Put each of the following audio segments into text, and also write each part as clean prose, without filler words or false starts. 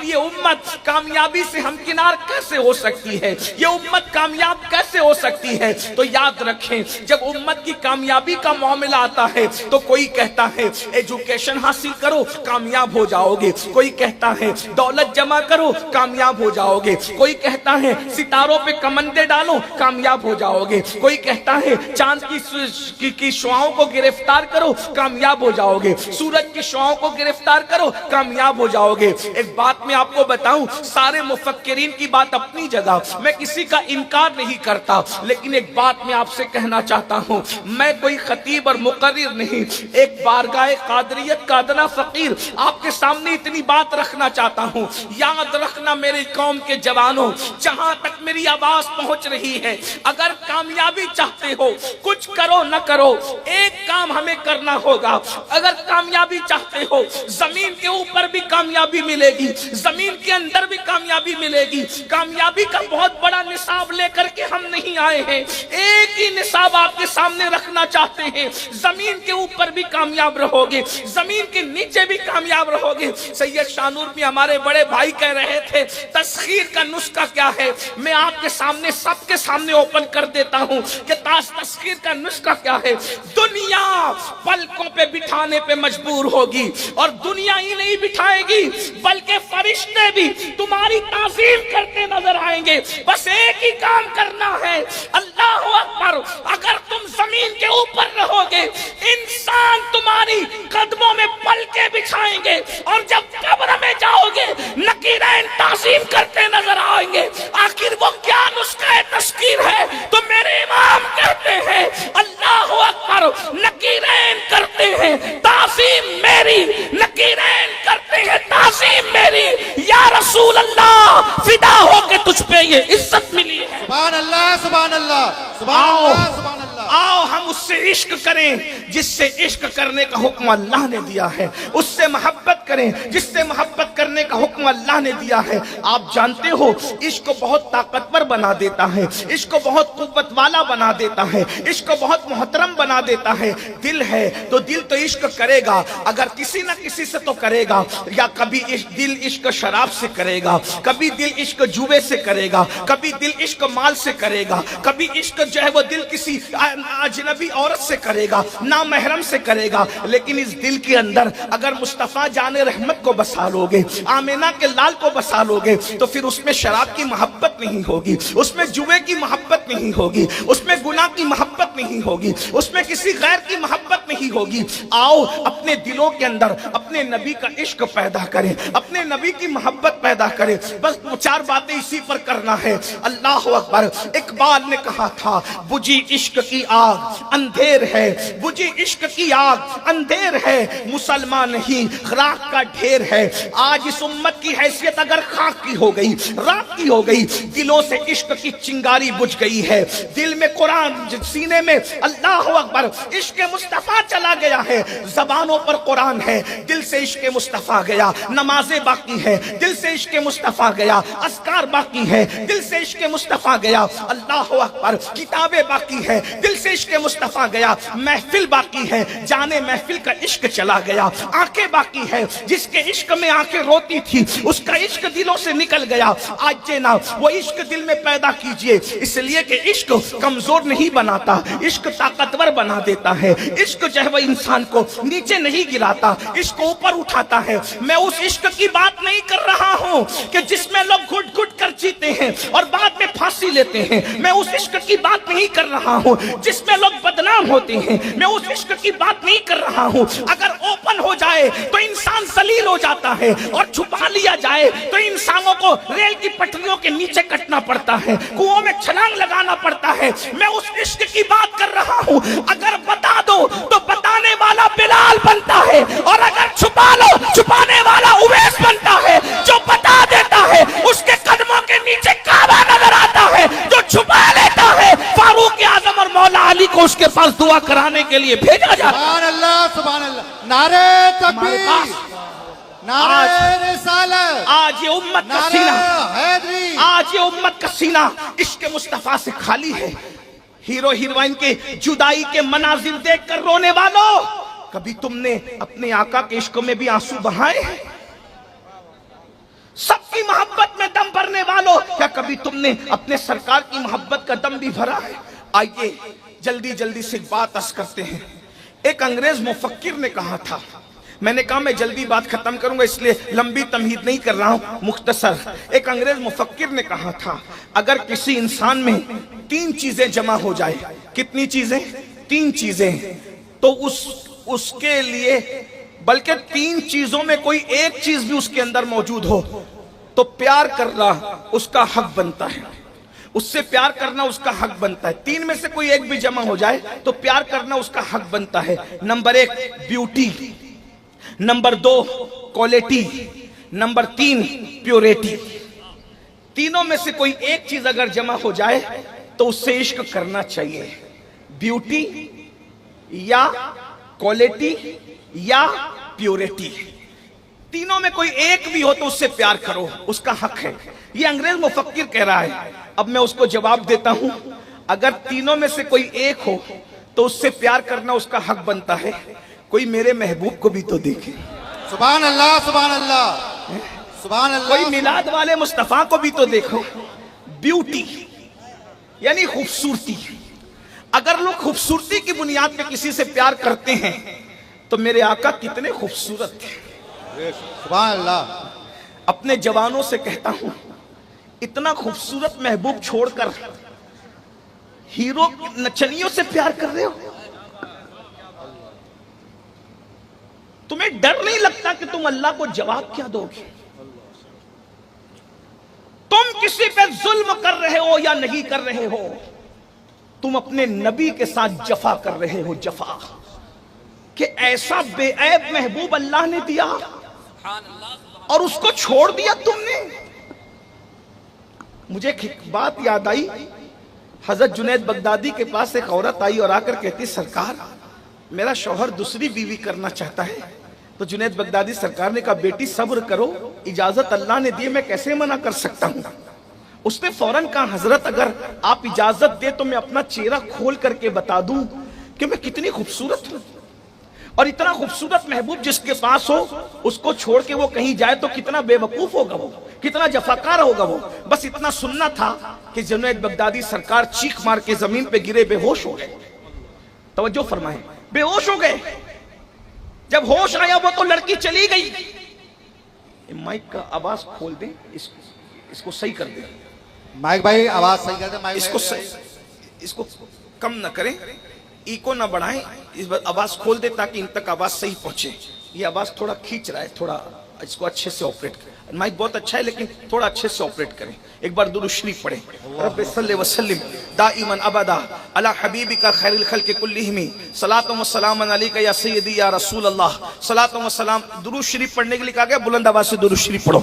آخر یہ امت کامیابی سے ہمکنار کیسے ہو سکتی ہے، یہ امت کامیاب کیسے ہو سکتی ہے؟ تو یاد رکھیں، جب امت کی کامیابی کا معاملہ آتا ہے تو کوئی کہتا ہے ایجوکیشن حاصل کرو کامیاب ہو جاؤ گے، کوئی کہتا ہے دولت جمع کرو کامیاب ہو جاؤ گے، کوئی کہتا ہے ستاروں پہ کمندے ڈالو کامیاب ہو جاؤ گے، کوئی کہتا ہے چاند کی شعاؤں کو گرفتار کرو کامیاب ہو جاؤ گے، سورج کی شعاؤں کو گرفتار کرو کامیاب ہو جاؤ گے۔ ایک بات میں آپ کو بتاؤں، سارے مفکرین کی بات اپنی جگہ، میں کسی کا انکار نہیں کرتا، لیکن ایک بات میں آپ سے کہنا چاہتا ہوں، میں کوئی خطیب اور مقرر نہیں، ایک بارگاہ قادریت کا ادنا فقیر آپ کے سامنے اتنی بات رکھنا چاہتا ہوں۔ یاد رکھنا میری قوم کے جوانوں، جہاں تک میری آواز پہنچ رہی ہے، اگر کامیابی چاہتے ہو، کچھ کرو نہ کرو، ایک کام ہمیں کرنا ہوگا۔ اگر کامیابی چاہتے ہو، زمین کے اوپر بھی کامیابی ملے گی، زمین کے اندر بھی کامیابی ملے گی۔ کامیابی کا بہت بڑا نصاب لے کر کے ہم نہیں آئے ہیں، ایک ہی نصاب آپ کے سامنے رکھنا چاہتے ہیں۔ زمین کے اوپر بھی کامیاب رہو گے، زمین کے نیچے بھی کامیاب رہو گے۔ سید شاہ نور بھی ہمارے بڑے بھائی کہہ رہے تھے تسخیر کا نسخہ کیا ہے، میں آپ کے سامنے سب کے سامنے اوپن کر دیتا ہوں کہ تسخیر کا نسخہ کیا ہے۔ دنیا پلکوں پہ بٹھانے پہ مجبور ہوگی، اور دنیا ہی نہیں بٹھائے گی بلکہ فرشتے بھی تمہاری تعظیم کرتے نظر آئیں گے۔ بس ایک ہی کام کرنا ہے، اللہ اکبر۔ اگر تم زمین کے اوپر رہو گے، انسان تمہاری قدموں میں پلکیں بچھائیں گے، اور جب قبر میں جاؤ گے نکیرین تعظیم کرتے نظر آئیں گے۔ آخر وہ کیا نسخہ تسخیر ہے؟ تو میرے امام کہتے ہیں اللہ اکبر، نکیرین کرتے ہیں تعظیم میری، نکیرین کرتے ہیں تعظیم میری، یا رسول اللہ فدا ہو کے تجھ پہ یہ عزت ملی ہے۔ سبحان اللہ سبحان اللہ سبحان اللہ سبحان اللہ۔ آؤ ہم اس سے عشق کریں جس سے عشق کرنے کا حکم اللہ نے دیا ہے، اس سے محبت کریں جس سے محبت کرنے کا حکم اللہ نے دیا ہے۔ آپ جانتے ہو عشق کو بہت طاقتور بنا دیتا ہے، عشق کو بہت قوت والا بنا دیتا ہے، عشق کو بہت محترم بنا دیتا ہے۔ دل ہے تو دل تو عشق کرے گا، اگر کسی نہ کسی سے تو کرے گا، یا کبھی دل عشق شراب سے کرے گا، کبھی دل عشق جوے سے کرے گا، کبھی دل عشق مال سے کرے گا، کبھی عشق جو ہے وہ دل کسی اجنبی عورت سے کرے گا، نامحرم سے کرے گا۔ لیکن اس دل کے اندر اگر مصطفیٰ جان رحمت کو بسا لو گے، آمینہ کے لال کو بسا لو گے، تو پھر اس میں شراب کی محبت نہیں ہوگی، اس میں جوے کی محبت نہیں ہوگی، اس میں گناہ کی محبت نہیں ہوگی، اس میں کسی غیر کی محبت نہیں ہوگی۔ آؤ اپنے دلوں کے اندر اپنے نبی کا عشق پیدا کریں، اپنے نبی کی محبت پیدا کریں۔ بس چار باتیں اسی پر کرنا ہے۔ اللہ اکبر۔ اقبال نے کہا تھا بجھی عشق کی آگ اندھیر ہے، بجھی عشق کی آگ اندھیر ہے، مسلمان نہیں راکھ کا ڈھیر ہے۔ آج اس امت کی حیثیت اگر خاک کی ہو گئی، راکھ کی ہو گئی، دلوں سے عشق کی چنگاری بجھ گئی ہے۔ دل میں قرآن، سینے میں اللہ اکبر عشق مصطفیٰ چلا گیا ہے، زبانوں پر قرآن ہے، دل سے عشق مصطفیٰ گیا، نمازیں باقی ہے، دل سے عشق مصطفیٰ گیا، اذکار باقی ہے، دل سے عشق مصطفیٰ گیا، اللہ اکبر کتابیں باقی ہے، دل سے عشق مصطفیٰ گیا، محفل باقی ہے، جانے محفل کا عشق چلا گیا، آنکھیں باقی ہے، جس کے عشق میں آنکھیں روتی تھی اس کا عشق دلوں سے نکل گیا۔ آج جنا وہ عشق دل میں پیدا کیجئے، اس لیے کہ عشق کمزور نہیں بناتا، عشق طاقتور بنا دیتا ہے، عشق جو ہے وہ انسان کو نیچے نہیں گراتا، عشق کو اوپر اٹھاتا ہے۔ میں اس عشق کی بات نہیں کر رہا ہوں کہ جس میں لوگ گھٹ گھٹ کر جیتے ہیں اور بعد میں پھانسی لیتے ہیں، میں اس عشق کی بات نہیں کر رہا ہوں جس میں لوگ بدنام ہوتے ہیں، میں اس عشق کی بات نہیں کر رہا ہوں۔ اگر اوپن ہو جائے تو انسان ذلیل ہو جاتا ہے، اور چھپا لیا جائے تو انسانوں کو ریل کی پٹریوں کے نیچے کٹنا پڑتا ہے، کنووں میں چھلانگ لگانا پڑتا ہے۔ میں اس عشق کی بات کر رہا ہوں، اگر بتا دو تو بتانے والا بلال بنتا ہے، اور اگر چھپا لو چھپانے والا اویس بنتا ہے۔ جو بتا دیتا ہے اس کے قدموں کے نیچے کعبہ نظر آتا ہے، جو چھپا لیتا ہے فاروق اعظم اور مولا علی کو اس کے پاس دعا کرانے کے لیے بھیجا جاتا ہے۔ سبحان اللہ سبحان اللہ، نعرہ تکبیر، نعرہ رسالت، آج یہ امت کا نعرہ سینہ، حیدری، آج یہ امت کا سینہ عشق مصطفیٰ سے خالی ہے۔ ہیرو ہیروئن کے جدائی کے مناظر دیکھ کر رونے والوں، کبھی تم نے اپنے آقا کے عشق میں بھی آنسو بہائے؟ سب والوں کیا کبھی تم نے اپنے سرکار کی محبت کا دم بھی بھرا ہے؟ آئیے جلدی جلدی سے بات عرض کرتے ہیں. ایک انگریز مفکر نے کہا تھا، میں نے کہا میں جلدی بات ختم کروں گا اس لیے لمبی تمہید نہیں کر رہا ہوں، مختصر. ایک انگریز مفکر نے کہا تھا اگر کسی انسان میں 3 چیزیں جمع ہو جائے، کتنی چیزیں؟ 3 چیزیں، تو اس کے لیے بلکہ 3 چیزوں میں کوئی ایک چیز بھی اس کے اندر موجود ہو تو پیار کرنا اس کا حق بنتا ہے، اس سے پیار کرنا اس کا حق بنتا ہے. 3 میں سے کوئی ایک بھی جمع ہو جائے تو پیار کرنا اس کا حق بنتا ہے. Number 1 beauty, number 2 quality, number 3 پیوریٹی. تینوں میں سے کوئی ایک چیز اگر جمع ہو جائے تو اس سے عشق کرنا چاہیے. بیوٹی یا کوالٹی یا پیوریٹی، تینوں میں کوئی ایک بھی ہو تو اس سے پیار کرو، اس کا حق ہے. یہ انگریز مفکر کہہ رہا ہے. اب میں اس کو جواب دیتا ہوں، اگر تینوں میں سے کوئی ایک ہو تو اس سے پیار کرنا اس کا حق بنتا ہے. کوئی میرے محبوب کو بھی تو دیکھے، سبحان اللہ سبحان اللہ سبحان اللہ. کوئی میلاد والے مصطفیٰ کو بھی تو دیکھو. بیوٹی یعنی خوبصورتی. اگر لوگ خوبصورتی کی بنیاد پہ کسی سے پیار کرتے ہیں تو میرے آقا کتنے خوبصورت تھے. سبحان اللہ. اپنے جوانوں سے کہتا ہوں اتنا خوبصورت محبوب چھوڑ کر ہیرو نچنیوں سے پیار کر رہے ہو. تمہیں ڈر نہیں لگتا کہ تم اللہ کو جواب کیا دو گے؟ تم کسی پہ ظلم کر رہے ہو یا نہیں کر رہے ہو، تم اپنے نبی کے ساتھ جفا کر رہے ہو. جفا کہ ایسا بے عیب محبوب اللہ نے دیا اور اس کو چھوڑ دیا تم نے. مجھے ایک بات یاد آئی، حضرت جنید بغدادی کے پاس ایک عورت آئی اور آ کر کہتی سرکار میرا شوہر دوسری بیوی کرنا چاہتا ہے. تو جنید بغدادی سرکار نے کہا بیٹی صبر کرو، اجازت اللہ نے دی، میں کیسے منع کر سکتا ہوں. اس نے فوراً کہا حضرت اگر آپ اجازت دے تو میں اپنا چہرہ کھول کر کے بتا دوں کہ میں کتنی خوبصورت ہوں. اور اتنا خوبصورت محبوب جس کے پاس ہو اس کو چھوڑ کے وہ کہیں جائے تو کتنا بے وقوف ہوگا، وہ کتنا جفاکار ہوگا. وہ بس اتنا سننا تھا کہ جنید بغدادی سرکار چیخ مار کے زمین پہ گرے، بے ہوش ہو گئے. توجہ فرمائیں، بے ہوش ہو گئے. جب ہوش آیا وہ تو لڑکی چلی گئی. مائک کا آواز کھول دیں، اس کو صحیح کر دیں. مائک بھائی آواز صحیح کر دیں. اس کو کم نہ کریں، ایکو نہ بڑھائیں، اس بار آواز کھول دیں تاکہ ان تک آواز صحیح پہنچے. یہ آواز تھوڑا کھینچ رہا ہے، تھوڑا اس کو اچھے سے آپریٹ کریں. مائک بہت اچھا ہے لیکن تھوڑا اچھے سے آپریٹ کریں. ایک بار درود شریف پڑھیں. رب صلی وسلم دائما ابدا علی حبیبک خیر الخلق کلہم صلاۃ و سلام علیک یا سیدی یا رسول اللہ. صلاۃ و سلام. درود شریف پڑھنے کے لیے کہا گیا بلند آواز سے درود شریف پڑھو.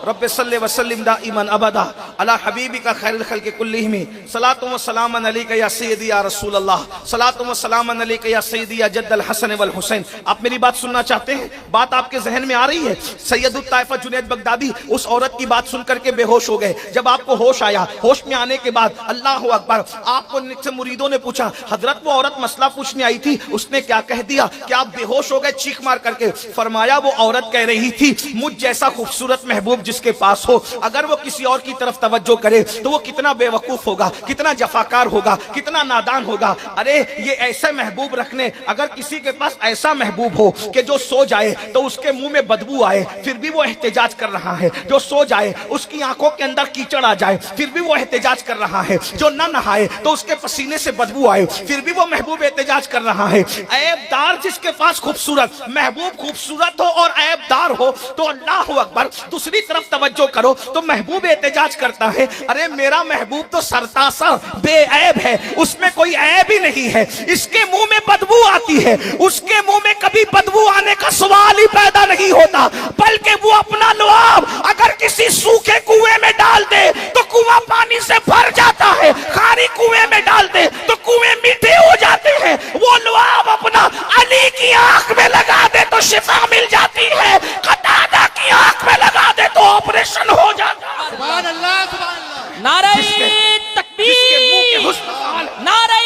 رب صلی وسلم دائما ابدا علی حبیبک خیر الخلق کلہم صلاۃ و سلام علیک یا سیدی یا رسول اللہ. صلاۃ و سلام علیک یا سیدی یا جد الحسن والحسین. آپ میری بات سننا چاہتے ہیں؟ بات آپ کے ذہن میں آ رہی ہے؟ سید الطائفہ جنید بغدادی اس عورت کی بات سن کر کے بے ہوش ہو گئے. جب آپ کو ہوش آیا، ہوش میں آنے کے بعد اللہ اکبر، آپ کو مریدوں نے پوچھا حضرت وہ عورت مسئلہ پوچھنے آئی تھی، اس نے کیا کہہ دیا کہ آپ بے ہوش ہو گئے چیخ مار کر کے؟ فرمایا وہ عورت کہہ رہی تھی مجھ جیسا خوبصورت محبوب جس کے پاس ہو اگر وہ کسی اور کی طرف توجہ کرے تو وہ کتنا بے وقوف ہوگا، کتنا جفاکار ہوگا، کتنا نادان ہوگا. ارے یہ ایسے محبوب رکھنے، اگر کسی کے پاس ایسا محبوب ہو کہ جو سو جائے تو اس کے منہ میں بدبو آئے پھر بھی وہ احتجاج کر رہا ہے، جو سو جائے اس کی آنکھوں کے اندر کیچڑ آ جائے پھر بھی وہ احتجاج کر رہا ہے، جو نہ نہائے تو اس کے پسینے سے بدبو آئے پھر بھی وہ محبوب احتجاج کر رہا ہے. عیب دار جس کے پاس خوبصورت محبوب خوبصورت ہو اور عیب دار ہو تو اللہ اکبر دوسری طرف توجہ کرو تو محبوب احتجاج کرتا ہے ارے میرا محبوب تو سرتاسر بے عیب ہے، اس میں کوئی عیب ہی نہیں ہے. اس کے منہ میں بدبو آتی ہے، اس کے منہ میں کبھی بدبو آنے کا سوال ہی پیدا نہیں ہوتا، بلکہ وہ اپنا لعاب اگر کسی سوکھے کنویں میں ڈال دے تو کنواں پانی سے بھر جاتا ہے، خالی کنویں میں ڈال دے تو کنویں میٹھے ہو جاتے ہیں. وہ لعاب اپنا علی کی آنکھ میں لگا دے تو شفا مل جاتی ہے، قتادہ کی آنکھ میں لگا دے تو آپریشن ہو جاتا ہے. سبحان اللہ سبحان اللہ. نعرہ تکبیر، تکبیر، نعرہ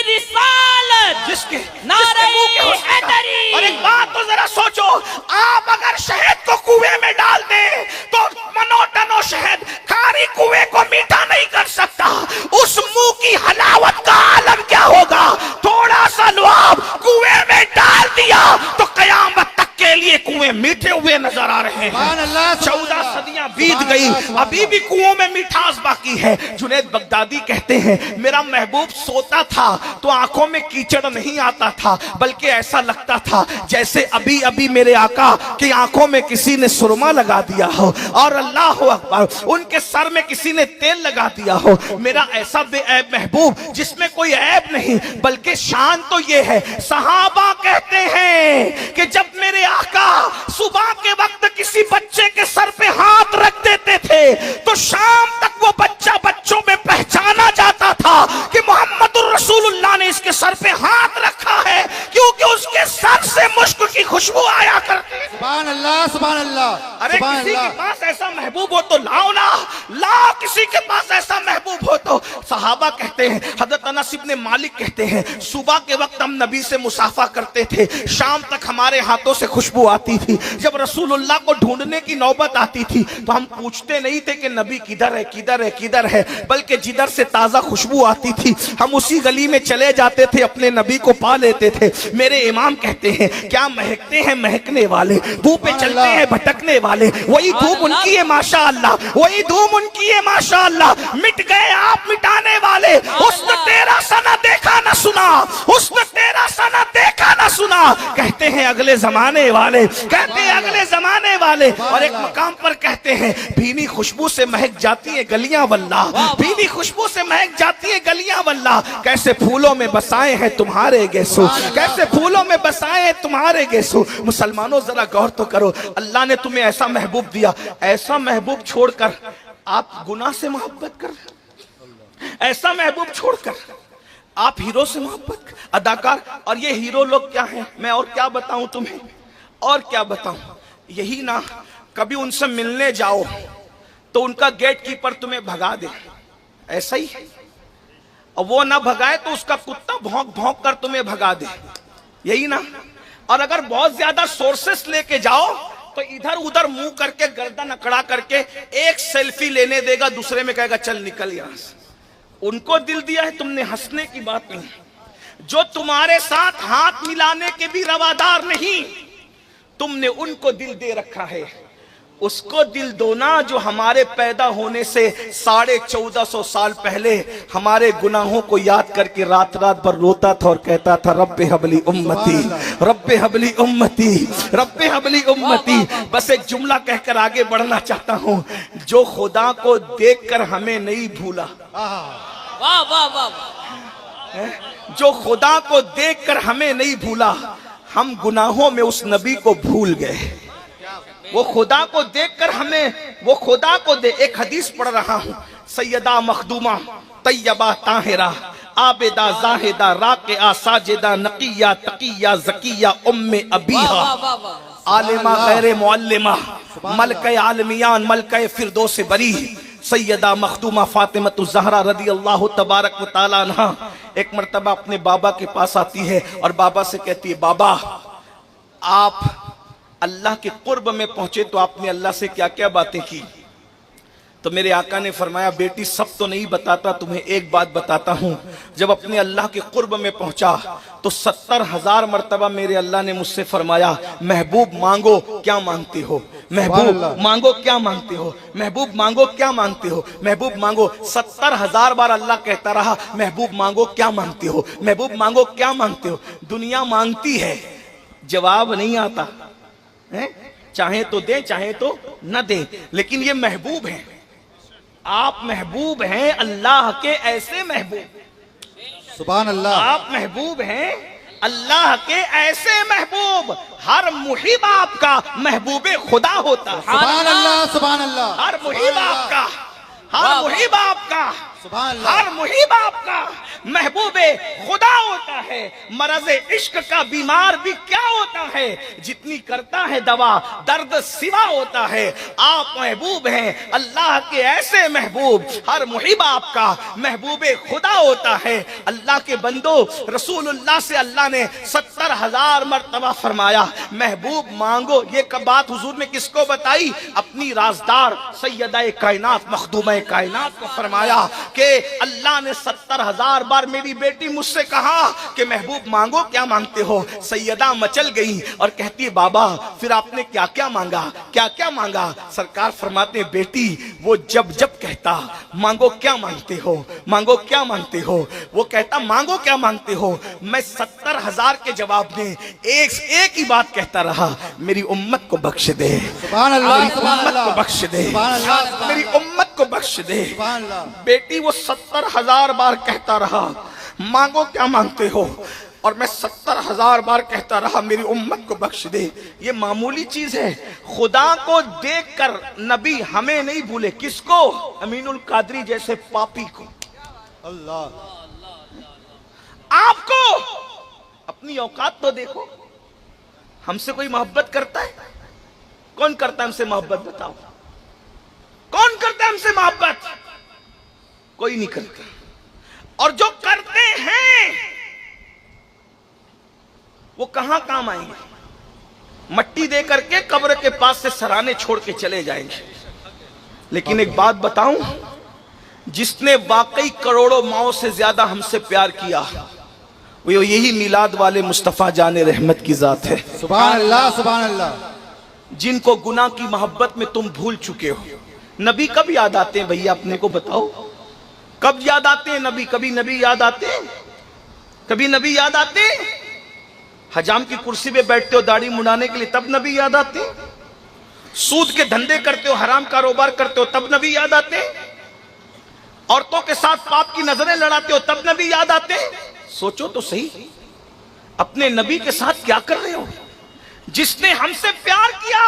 رسالت، جس کے نعرہ منہ کے حسن. حیدری. اور ایک بات تو ذرا سوچو، آپ اگر شہد کو کنویں میں ڈال دیں 14 صدیاں بیت گئی، ابھی بھی کنووں میں مٹھاس باقی ہے۔ جنید بغدادی کہتے ہیں میرا محبوب سوتا تھا تو آنکھوں میں کیچڑ نہیں آتا تھا، بلکہ ایسا لگتا تھا جیسے ابھی ابھی میرے آقا کی آنکھوں میں کسی نے سرما لگا دیا ہو، اور اللہ اکبر ان کے سر میں کسی نے تیل لگا دیا ہو۔ میرا ایسا بے عیب محبوب جس میں کوئی عیب نہیں، بلکہ شان تو یہ ہے، صحابہ کہتے ہیں کہ جب میرے آقا صبح کے وقت کسی بچے کے سر پہ ہاتھ رکھ دیتے تھے تو شام تک وہ بچہ بچوں میں پہچانا جاتا تھا کہ محمد الرسول اللہ نے اس کے سر پہ ہاتھ رکھا ہے، کیونکہ اس کے سر سے مشک کی خوشبو آیا کرتی۔ سبحان اللہ سبحان اللہ ارے سبحان کسی کے اللہ۔ پاس ایسا محبوب ہو تو لاؤ نا، لاؤ کسی کے پاس ایسا محبوب ہو تو۔ صحابہ کہتے ہیں، حضرت انس ابن مالک کہتے ہیں صبح کے وقت ہم نبی سے مصافحہ کرتے تھے، شام تک ہمارے ہاتھوں سے خوشبو آتی تھی۔ جب رسول اللہ کو ڈھونڈنے کی نوبت آتی تھی تو ہم پوچھتے نہیں تھے کہ نبی کدھر ہے کدھر ہے کدھر ہے، بلکہ جدھر سے تازہ خوشبو آتی تھی ہم اسی گلی میں چلے جاتے تھے، اپنے نبی کو پا لیتے تھے۔ میرے امام کہتے ہیں کیا مہکتے ہیں مہکنے والے، بو پہ چلتے ہیں بھٹکنے والے، وہی دھوم ان کی ہے ماشاءاللہ، وہی دھوم ان کی ہے ماشاءاللہ۔ مٹ گئے آپ مٹانے والے، حسن تیرا سا نہ دیکھا نہ سنا، حسن تیرا سا نہ دیکھا نہ سنا، کہتے ہیں اگلے زمانے والے، کہتے ہیں اگلے زمانے والے۔ اور ایک مقام پر کہتے ہیں بھینی خوشبو سے مہک جاتی ہیں گلیاں واللہ، بھینی خوشبو سے مہک جاتی ہیں گلیاں واللہ، کیسے پھولوں میں بسائے ہیں تمہارے گیسو، کیسے پھولوں میں بسائے ہیں تمہارے گیسو۔ مسلمانوں ذرا غور تو کرو، اللہ نے تمہیں ایسا محبوب دیا، ایسا محبوب چھوڑ کر آپ گناہ سے محبت کر، ایسا محبوب چھوڑ کر آپ ہیرو سے محبت، اداکار۔ اور یہ ہیرو لوگ کیا ہیں، میں اور کیا بتاؤں تمہیں، اور کیا بتاؤں، یہی نا کبھی ان سے ملنے جاؤ تو ان کا گیٹ کیپر تمہیں بھگا دے، ایسا ہی، اور وہ نہ بھگائے تو اس کا کتا بھونک بھونک کر تمہیں بھگا دے، یہی نا۔ اور اگر بہت زیادہ سورسز لے کے جاؤ تو ادھر ادھر منہ کر کے گردن اکڑا کر کے ایک سیلفی لینے دے گا، دوسرے میں کہے گا چل نکل یہاں سے۔ ان کو دل دیا ہے، تم نے ہنسنے کی بات نہیں۔ جو تمہارے ساتھ ہاتھ ملانے کے بھی روادار نہیں، تم نے ان کو دل دے رکھا ہے۔ اس کو دل دونا جو ہمارے پیدا ہونے سے 1450 سال پہلے ہمارے گناہوں کو یاد کر کے رات رات بھر روتا تھا اور کہتا تھا رب حبلی امتی، رب حبلی امتی، رب حبلی امتی۔ بس ایک جملہ کہہ کر آگے بڑھنا چاہتا ہوں، جو خدا کو دیکھ کر ہمیں نہیں بھولا، واہ واہ واہ، جو خدا کو دیکھ کر ہمیں نہیں بھولا، ہم گناہوں میں اس نبی کو بھول گئے۔ وہ خدا کو دیکھ کر ہمیں، وہ خدا کو دے۔ ایک حدیث پڑھ رہا ہوں، سیدہ مخدومہ طیبہ طاہرہ عابدہ زاہدہ راکعہ ساجدہ نقیہ تقیہ زکیہ ام ابیہا، عالمہ غیر معلمہ، ملکہ عالمیان، ملکہ فردوس بری، سیدہ مخدومہ فاطمۃ الزہرا رضی اللہ تبارک و تعالی عنہا ایک مرتبہ اپنے بابا کے پاس آتی ہے اور بابا سے کہتی ہے بابا آپ اللہ کے قرب میں پہنچے تو آپ نے اللہ سے کیا کیا باتیں کی؟ تو میرے آقا نے فرمایا بیٹی سب تو نہیں بتاتا، تمہیں ایک بات بتاتا ہوں، جب اپنے اللہ کے قرب میں پہنچا تو 70,000 مرتبہ میرے اللہ نے مجھ سے فرمایا محبوب مانگو کیا مانگتے ہو، محبوب مانگو کیا مانگتے ہو، محبوب مانگو کیا مانگتے ہو، محبوب مانگو۔ 70,000 بار اللہ کہتا رہا محبوب مانگو کیا مانگتے ہو، محبوب مانگو کیا مانگتے ہو۔ دنیا مانگتی ہے، جواب نہیں آتا، چاہے تو دیں چاہے تو نہ دیں، لیکن یہ محبوب ہیں، آپ محبوب ہیں اللہ کے ایسے محبوب، سبحان اللہ، آپ محبوب ہیں اللہ کے ایسے محبوب۔ ہر محب آپ کا محبوب خدا ہوتا ہے، سبحان اللہ سبحان اللہ، ہر محب آپ کا، ہر محب آپ کا، سبحان اللہ، ہر محب آپ کا محبوب خدا ہوتا ہے۔ مرض عشق کا بیمار بھی کیا ہوتا ہے، جتنی کرتا ہے دوا درد سوا ہوتا ہے۔ آپ محبوب ہیں اللہ کے ایسے محبوب، ہر محب آپ کا محبوب خدا ہوتا ہے۔ اللہ کے بندو، رسول اللہ سے اللہ نے 70,000 مرتبہ فرمایا محبوب مانگو۔ یہ بات حضور نے کس کو بتائی؟ اپنی رازدار سیدہ کائنات مخدومہ کائنات کو فرمایا کہ اللہ نے 70,000 بار میری بیٹی مجھ سے کہا کہ محبوب مانگو کیا مانگتے ہو. سیدہ مچل گئی اور کہتی ہے بابا پھر آپ نے کیا کیا مانگا, کیا کیا مانگا؟ سرکار فرماتے ہیں بیٹی وہ جب جب کہتا مانگو کیا مانگتے ہو, مانگو کیا مانگتے ہو, وہ کہتا مانگو کیا مانگتے ہو, میں 70,000 کے جواب میں ایک ہی بات کہتا رہا, میری امت کو بخش دے, سبحان اللہ, میری سبحان امت اللہ, کو بخش دے, سبحان اللہ, سبحان میری اللہ, امت کو بخش دے. سبحان اللہ. بیٹی وہ 70,000 بار کہتا رہا مانگو کیا مانگتے ہو, اور میں 70,000 بار کہتا رہا میری امت کو بخش دے. یہ معمولی چیز ہے. خدا کو دیکھ کر نبی ہمیں نہیں بھولے. کس کو؟ امین القادری جیسے پاپی کو. اللہ. آپ کو اپنی اوقات تو دیکھو. ہم سے کوئی محبت کرتا ہے؟ کون کرتا ہے ہم سے محبت؟ بتاؤ کون کرتا ہے ہم سے محبت؟ کوئی نہیں کرتا. اور جو کرتے ہیں وہ کہاں کام آئیں گے؟ مٹی دے کر کے قبر کے پاس سے سرانے چھوڑ کے چلے جائیں گے. لیکن ایک بات بتاؤں, جس نے واقعی کروڑوں ماؤں سے زیادہ ہم سے پیار کیا وہ یہی میلاد والے مصطفیٰ جان رحمت کی ذات ہے. سبحان اللہ, سبحان اللہ. جن کو گناہ کی محبت میں تم بھول چکے ہو. نبی کب یاد آتے ہیں بھیا اپنے کو بتاؤ, کب یاد آتے ہیں نبی؟ کبھی نبی یاد آتے ہیں؟ کبھی نبی یاد آتے ہیں؟ حجام کی کرسی پہ بیٹھتے ہو داڑھی منڈانے کے لیے تب نبی یاد آتے ہیں؟ سود کے دھندے کرتے ہو, حرام کاروبار کرتے ہو تب نبی یاد آتے ہیں؟ عورتوں کے ساتھ پاپ کی نظریں لڑاتے ہو تب نبی یاد آتے ہیں؟ سوچو تو صحیح, اپنے نبی کے ساتھ کیا کر رہے ہو؟ جس نے ہم سے پیار کیا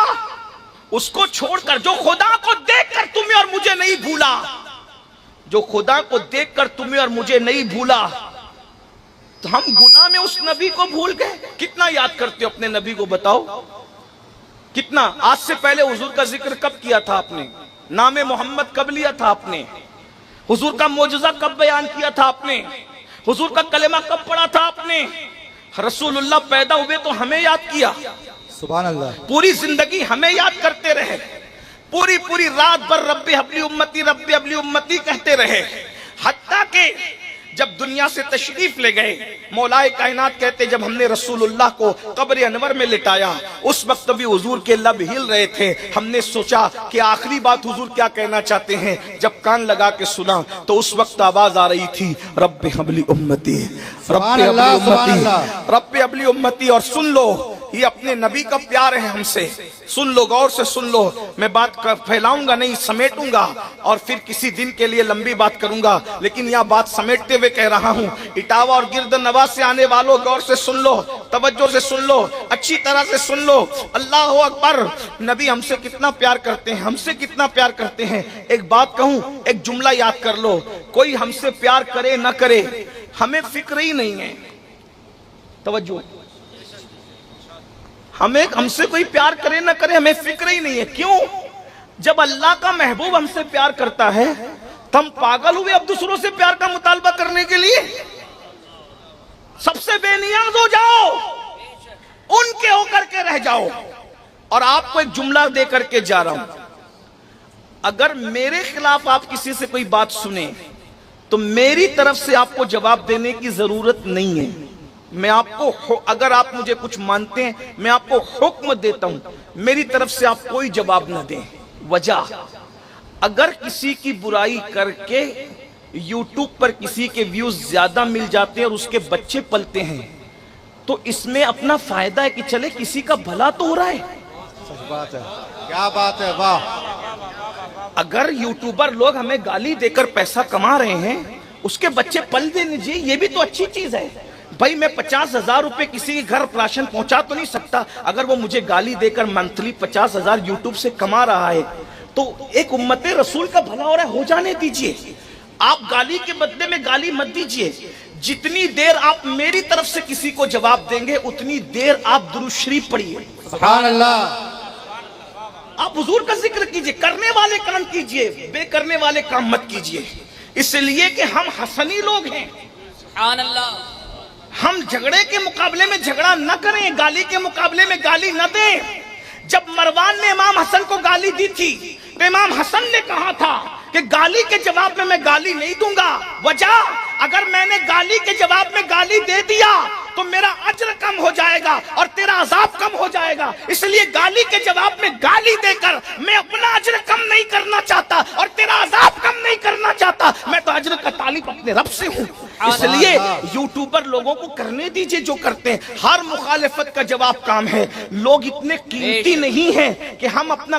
اس کو چھوڑ کر, جو خدا کو دیکھ کر تمہیں اور مجھے نہیں بھولا, جو خدا کو دیکھ کر تمہیں اور مجھے نہیں بھولا, تو ہم گناہ میں اس نبی کو بھول گئے. کتنا یاد کرتے ہو اپنے نبی کو بتاؤ کتنا؟ آج سے پہلے حضور کا ذکر کب کیا تھا آپ نے؟ نام محمد کب لیا تھا آپ نے؟ حضور کا معجزہ کب بیان کیا تھا آپ نے؟ حضور کا کلمہ کب پڑھا تھا آپ نے؟ رسول اللہ پیدا ہوئے تو ہمیں یاد کیا, سبحان اللہ. پوری زندگی ہمیں یاد کرتے رہے, پوری رات بھر رب حبلی امتی رب حبلی امتی کہتے رہے. حتیٰ کہ جب دنیا سے تشریف لے گئے مولائے کائنات کہتے جب ہم نے رسول اللہ کو قبر انور میں لٹایا اس وقت بھی حضور کے لب ہل رہے تھے. ہم نے سوچا کہ آخری بات حضور کیا کہنا چاہتے ہیں. جب کان لگا کے سنا تو اس وقت آواز آ رہی تھی رب حبلی امتی, رب حبلی امتی, رب حبلی امتی. اور سن لو یہ اپنے نبی کا پیار ہے ہم سے. سن لو, غور سے سن لو. میں بات پھیلاؤں گا نہیں, سمیٹوں گا اور پھر کسی دن کے لیے لمبی بات کروں گا, لیکن یہاں بات سمیٹتے ہوئے کہہ رہا ہوں. اٹاوا اور گرد نواز سے آنے والوں غور سے سن لو, توجہ سے سن لو, اچھی طرح سے سن لو. اللہ اکبر. نبی ہم سے کتنا پیار کرتے ہیں, ہم سے کتنا پیار کرتے ہیں. ایک بات کہوں, ایک جملہ یاد کر لو, کوئی ہم سے پیار کرے نہ کرے ہمیں فکر ہی نہیں ہے. توجہ, ہم سے کوئی پیار کرے نہ کرے ہمیں فکر ہی نہیں ہے. کیوں؟ جب اللہ کا محبوب ہم سے پیار کرتا ہے تو ہم پاگل ہوئے اب دوسروں سے پیار کا مطالبہ کرنے کے لیے. سب سے بے نیاز ہو جاؤ, ان کے ہو کر کے رہ جاؤ. اور آپ کو ایک جملہ دے کر کے جا رہا ہوں, اگر میرے خلاف آپ کسی سے کوئی بات سنیں تو میری طرف سے آپ کو جواب دینے کی ضرورت نہیں ہے. میں آپ کو, اگر آپ مجھے کچھ مانتے ہیں میں آپ کو حکم دیتا ہوں میری طرف سے آپ کوئی جواب نہ دیں. وجہ, اگر کسی کی برائی کر کے یوٹیوب پر کسی کے ویوز زیادہ مل جاتے ہیں اور اس کے بچے پلتے ہیں تو اس میں اپنا فائدہ ہے کہ چلے کسی کا بھلا تو ہو رہا ہے. سچ بات ہے, کیا بات ہے, واہ. اگر یوٹیوبر لوگ ہمیں گالی دے کر پیسہ کما رہے ہیں اس کے بچے پل دیجیے, یہ بھی تو اچھی چیز ہے. بھائی میں 50,000 روپے کسی کے گھر راشن پہنچا تو نہیں سکتا, اگر وہ مجھے گالی دے کر منتھلی 50,000 یوٹیوب سے کما رہا ہے تو ایک امت رسول کا بھلا ہو رہا ہے, ہو جانے دیجئے. آپ گالی کے بدلے میں گالی مت دیجئے. جتنی دیر آپ میری طرف سے کسی کو جواب دیں گے اتنی دیر آپ درود شریف پڑھیے. سبحان اللہ. آپ حضور کا ذکر کیجئے, کرنے والے کام کیجئے, بے کرنے والے کام مت کیجئے. اس لیے کہ ہم حسنی لوگ ہیں. سبحان اللہ. ہم جھگڑے کے مقابلے میں جھگڑا نہ کریں, گالی کے مقابلے میں گالی نہ دیں. جب مروان نے امام حسن کو گالی دی تھی تو امام حسن نے کہا تھا کہ گالی کے جواب میں گالی نہیں دوں گا. وجہ اگر میں نے گالی کے جواب میں گالی دے دیا تو میرا اجر کم ہو جائے گا اور تیرا عذاب کم ہو جائے گا. اس لیے گالی کے جواب میں گالی دے کر میں اپنا اجر کم نہیں کرنا چاہتا اور تیرا عذاب کم نہیں کرنا چاہتا. میں تو اجر کا طالب اپنے رب سے ہوں. اس لیے یوٹیوبر لوگوں کو کرنے دیجئے جو کرتے ہیں. ہر مخالفت کا جواب کام ہے. لوگ اتنے قیمتی نہیں ہیں کہ ہم اپنا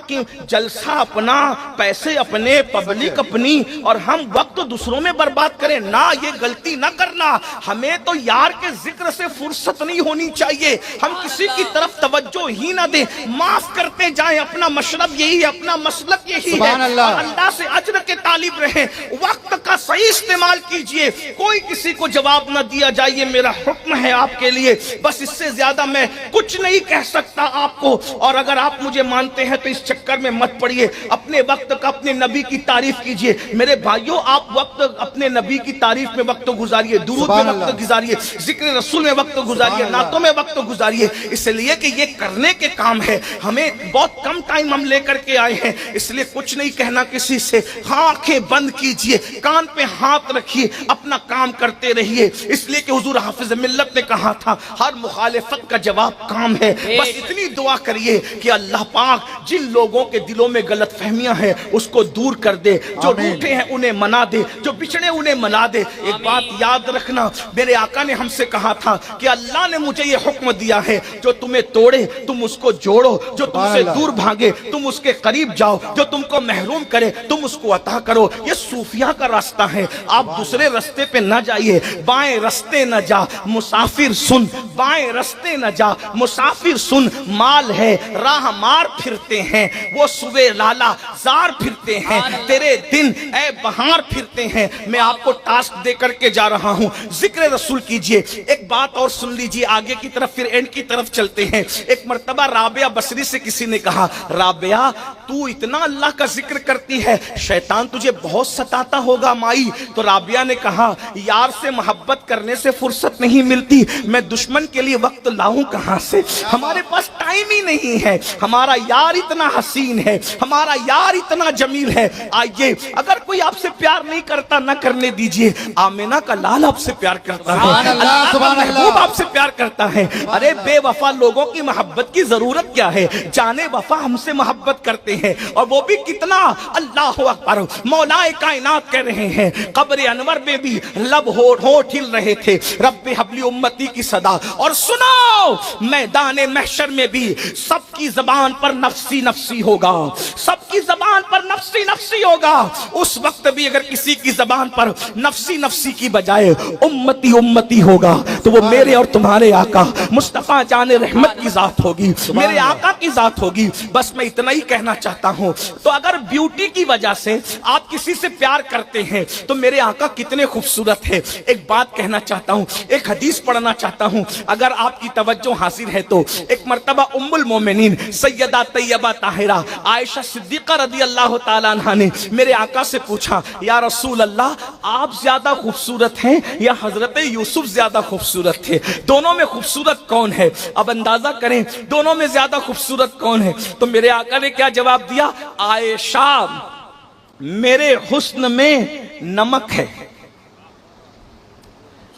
جلسہ اپنا، پیسے اپنے، پبلک اپنی، اور ہم وقت دوسروں میں برباد کریں. نہ، یہ غلطی نہ کرنا. ہمیں تو یار کے ذکر سے فرصت نہیں ہونی چاہیے. ہم کسی کی طرف توجہ ہی نہ دیں. معاف کرتے جائیں. اپنا مشرب یہی ہے، اپنا مسلک یہی ہے. سبحان اللہ. اور اللہ سے اجر کے طالب رہیں. وقت کا صحیح استعمال کیجئے. کوئی کسی کو جواب نہ دیا جائے. یہ میرا حکم ہے آپ کے لیے. بس اس سے زیادہ میں کچھ نہیں کہہ سکتا آپ کو. اور اگر آپ مجھے مانتے ہیں تو اس چکر میں مت پڑیے. اپنے وقت کا، اپنے نبی کی تعریف کیجئے. میرے بھائیوں، آپ وقت اپنے نبی کی تعریف میں وقت گزاریے، درود میں وقت گزاریے، ذکر رسول میں وقت گزاریے، نعتوں میں وقت گزاریے. اس لیے کہ یہ کرنے کے کام ہے. ہمیں بہت کم ٹائم ہم لے کر کے آئے ہیں. اس لیے کچھ نہیں کہنا کسی سے. آنکھیں بند کیجئے، کان پہ ہاتھ رکھیے، اپنا کام کرتے رہیے. اس لیے کہ حضور حافظ ملت نے کہا تھا ہر مخالفت کا جواب کام ہے. بس اتنی دعا کریے کہ اللہ پاک جن لوگوں کے دلوں میں غلط فہمیاں ہیں اس کو دور کر دے. جو روٹھے ہیں انہیں منا دے، جو بچھڑے انہیں ملا دے. ایک بات یاد رکھنا، میرے آقا نے ہم سے کہا تھا کہ اللہ نے مجھے یہ حکم دیا ہے، جو تمہیں توڑے تم اس کو جوڑو، جو تم سے دور بھاگے تم اس کے قریب جاؤ، جو تم کو محروم کرے تم اس کو عطا کرو. یہ صوفیہ کا راستہ ہے. آپ دوسرے راستے پہ نہ جائیے. بائیں راستے نہ جا مسافر سن، بائیں راستے نہ جا مسافر سن. مال ہے راہ مار پھرتے ہیں، وہ صبح لالا زار پھرتے ہیں. تیرے دن اے بہار پھرتے ہیں. میں آپ کو ٹاسک دے کر کے جا رہا ہوں. ذکر رسول کیجئے. ایک بات اور سن لیجئے، آگے کی طرف پھر اینڈ کی طرف چلتے ہیں. ایک مرتبہ رابعہ بصری سے کسی نے کہا، رابعہ تو اتنا اللہ کا ذکر کرتی ہے، شیطان تجھے بہت ستاتا ہوگا مائی. تو رابعہ نے کہا، یار سے محبت کرنے سے فرصت نہیں ملتی، میں دشمن کے لیے وقت لاؤں کہاں سے؟ ہمارے پاس ٹائم ہی نہیں ہے. ہمارا یار اتنا حسین ہے، ہمارا یار اتنا جمیل ہے. آئیے، اگر کوئی آپ سے پیار نہیں کرتا نہ کرنے دیجئے. آمینہ کا لال آپ سے پیار کرتا ہے، سبحان اللہ، اللہ کا سبحان محبوب اللہ. آپ سے پیار کرتا ہے. ارے بے وفا لوگوں کی محبت کی ضرورت کیا ہے؟ جانے وفا ہم سے محبت کرتے ہیں، اور وہ بھی کتنا. اللہ اکبر. مولا کائنات کہہ رہے ہیں، قبر انور میں بھی لب ہونٹ ہل رہے تھے، رب حبلی امتی کی صدا. اور سنو، میدان محشر میں بھی سب کی زبان پر نفسی نفسی ہوگا، سب کی زبان پر نفسی نفسی ہوگا. اس وقت بھی اگر کسی کی زبان پر نفسی نفسی کی بجائے امتی امتی ہوگا تو وہ میرے اور تمہارے آقا مصطفیٰ جان رحمت کی ذات ہوگی، میرے آقا کی ذات ہوگی. بس میں اتنا ہی کہنا چاہتا ہوں. تو اگر بیوٹی کی وجہ سے آپ کسی سے پیار کرتے ہیں تو میرے آقا کتنے خوبصورت ہے. ایک بات کہنا چاہتا ہوں، ایک حدیث پڑھنا چاہتا ہوں اگر آپ کی توجہ حاضر ہے تو. ایک مرتبہ ام المومنین سیدہ طیبہ طاہرہ عائشہ صدیقہ رضی اللہ تعالیٰ عنہ نے میرے آقا سے پوچھا، یا رسول اللہ آپ زیادہ خوبصورت ہیں یا حضرت یوسف زیادہ خوبصورت تھے؟ دونوں میں خوبصورت کون ہے؟ اب اندازہ کریں دونوں میں زیادہ خوبصورت کون ہے. تو میرے آقا نے کیا جواب دیا؟ عائشہ میرے حسن میں نمک ہے.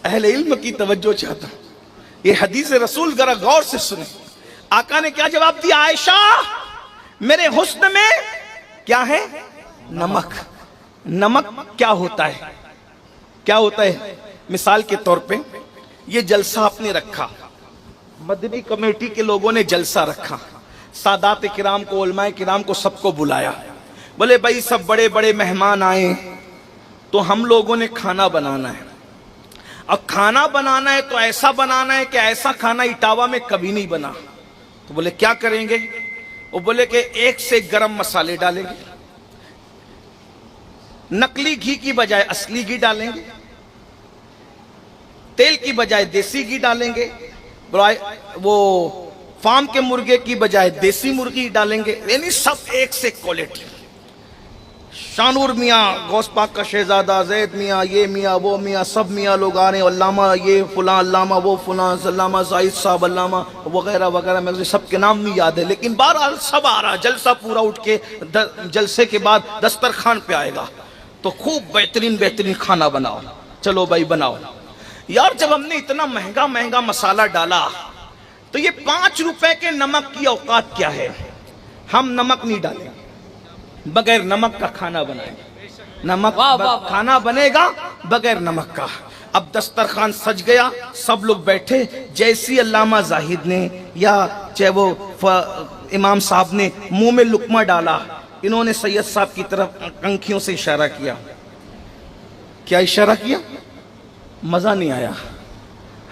اہل علم کی توجہ چاہتا ہوں، یہ حدیث رسول ذرا غور سے سنیں. آقا نے کیا جواب دیا؟ عائشہ میرے حسن میں کیا ہے؟ نمک. نمک کیا ہوتا ہے؟ کیا ہوتا ہے؟ مثال کے طور پہ یہ جلسہ آپ نے رکھا، مدنی کمیٹی کے لوگوں نے جلسہ رکھا، سادات کرام کو، علماء کرام کو، سب کو بلایا. بولے بھائی سب بڑے بڑے مہمان آئے تو ہم لوگوں نے کھانا بنانا ہے. اب کھانا بنانا ہے تو ایسا بنانا ہے کہ ایسا کھانا اٹاوا میں کبھی نہیں بنا. تو بولے کیا کریں گے؟ وہ بولے کہ ایک سے گرم مسالے ڈالیں گے، نقلی گھی کی بجائے اصلی گھی ڈالیں گے، تیل کی بجائے دیسی گھی ڈالیں گے، وہ فارم کے مرغے کی بجائے دیسی مرغی ڈالیں گے. یعنی سب ایک سے کوالٹی. شانور میاں، غوث پاک کا شہزادہ، زید میاں، یہ میاں، وہ میاں، سب میاں لوگ آ رہے ہیں، علامہ یہ فلاں، علامہ وہ فلاں، علامہ زاہد صاحب، علامہ وغیرہ وغیرہ. میں سب کے نام نہیں یاد ہے لیکن بہرحال سب آ رہا. جلسہ پورا اٹھ کے جلسے کے بعد دسترخوان پہ آئے گا. تو خوب بہترین بہترین کھانا بناؤ. چلو بھائی بناؤ. یار جب ہم نے اتنا مہنگا مہنگا مسالہ ڈالا تو یہ 5 روپے کے نمک کی اوقات کیا ہے؟ ہم نمک نہیں ڈالیں, بغیر نمک کا کھانا بنائیں. نمک واہ واہ واہ. کھانا بنے گا بغیر نمک کا. اب دسترخوان سج گیا, سب لوگ بیٹھے. جیسی علامہ زاہد نے یا چاہے وہ امام صاحب نے منہ میں لقمہ ڈالا, انہوں نے سید صاحب کی طرف کنکھیوں سے اشارہ کیا. کیا اشارہ کیا؟ مزہ نہیں آیا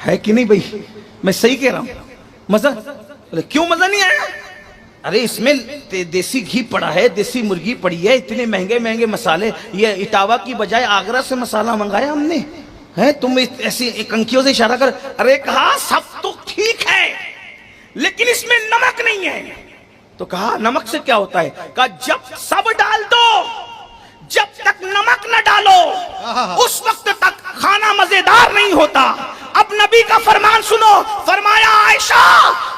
ہے کہ نہیں بھائی؟ میں صحیح کہہ رہا ہوں. مزہ کیوں مزہ نہیں آیا؟ ارے اس میں دیسی گھی پڑا ہے, دیسی مرغی پڑی ہے, اتنے مہنگے مہنگے مسالے. یہ اٹاوا کی بجائے آگرہ سے مسالہ منگایا ہم نے. ہے تم ایسی کنکھیوں سے اشارہ کر. ارے کہا سب تو ٹھیک ہے لیکن اس میں نمک نہیں ہے. تو کہا نمک سے کیا ہوتا ہے؟ کہا جب سب ڈال دو, جب تک نمک نہ ڈالو اس وقت تک کھانا مزیدار نہیں ہوتا. اب نبی کا فرمان سنو. فرمایا عائشہ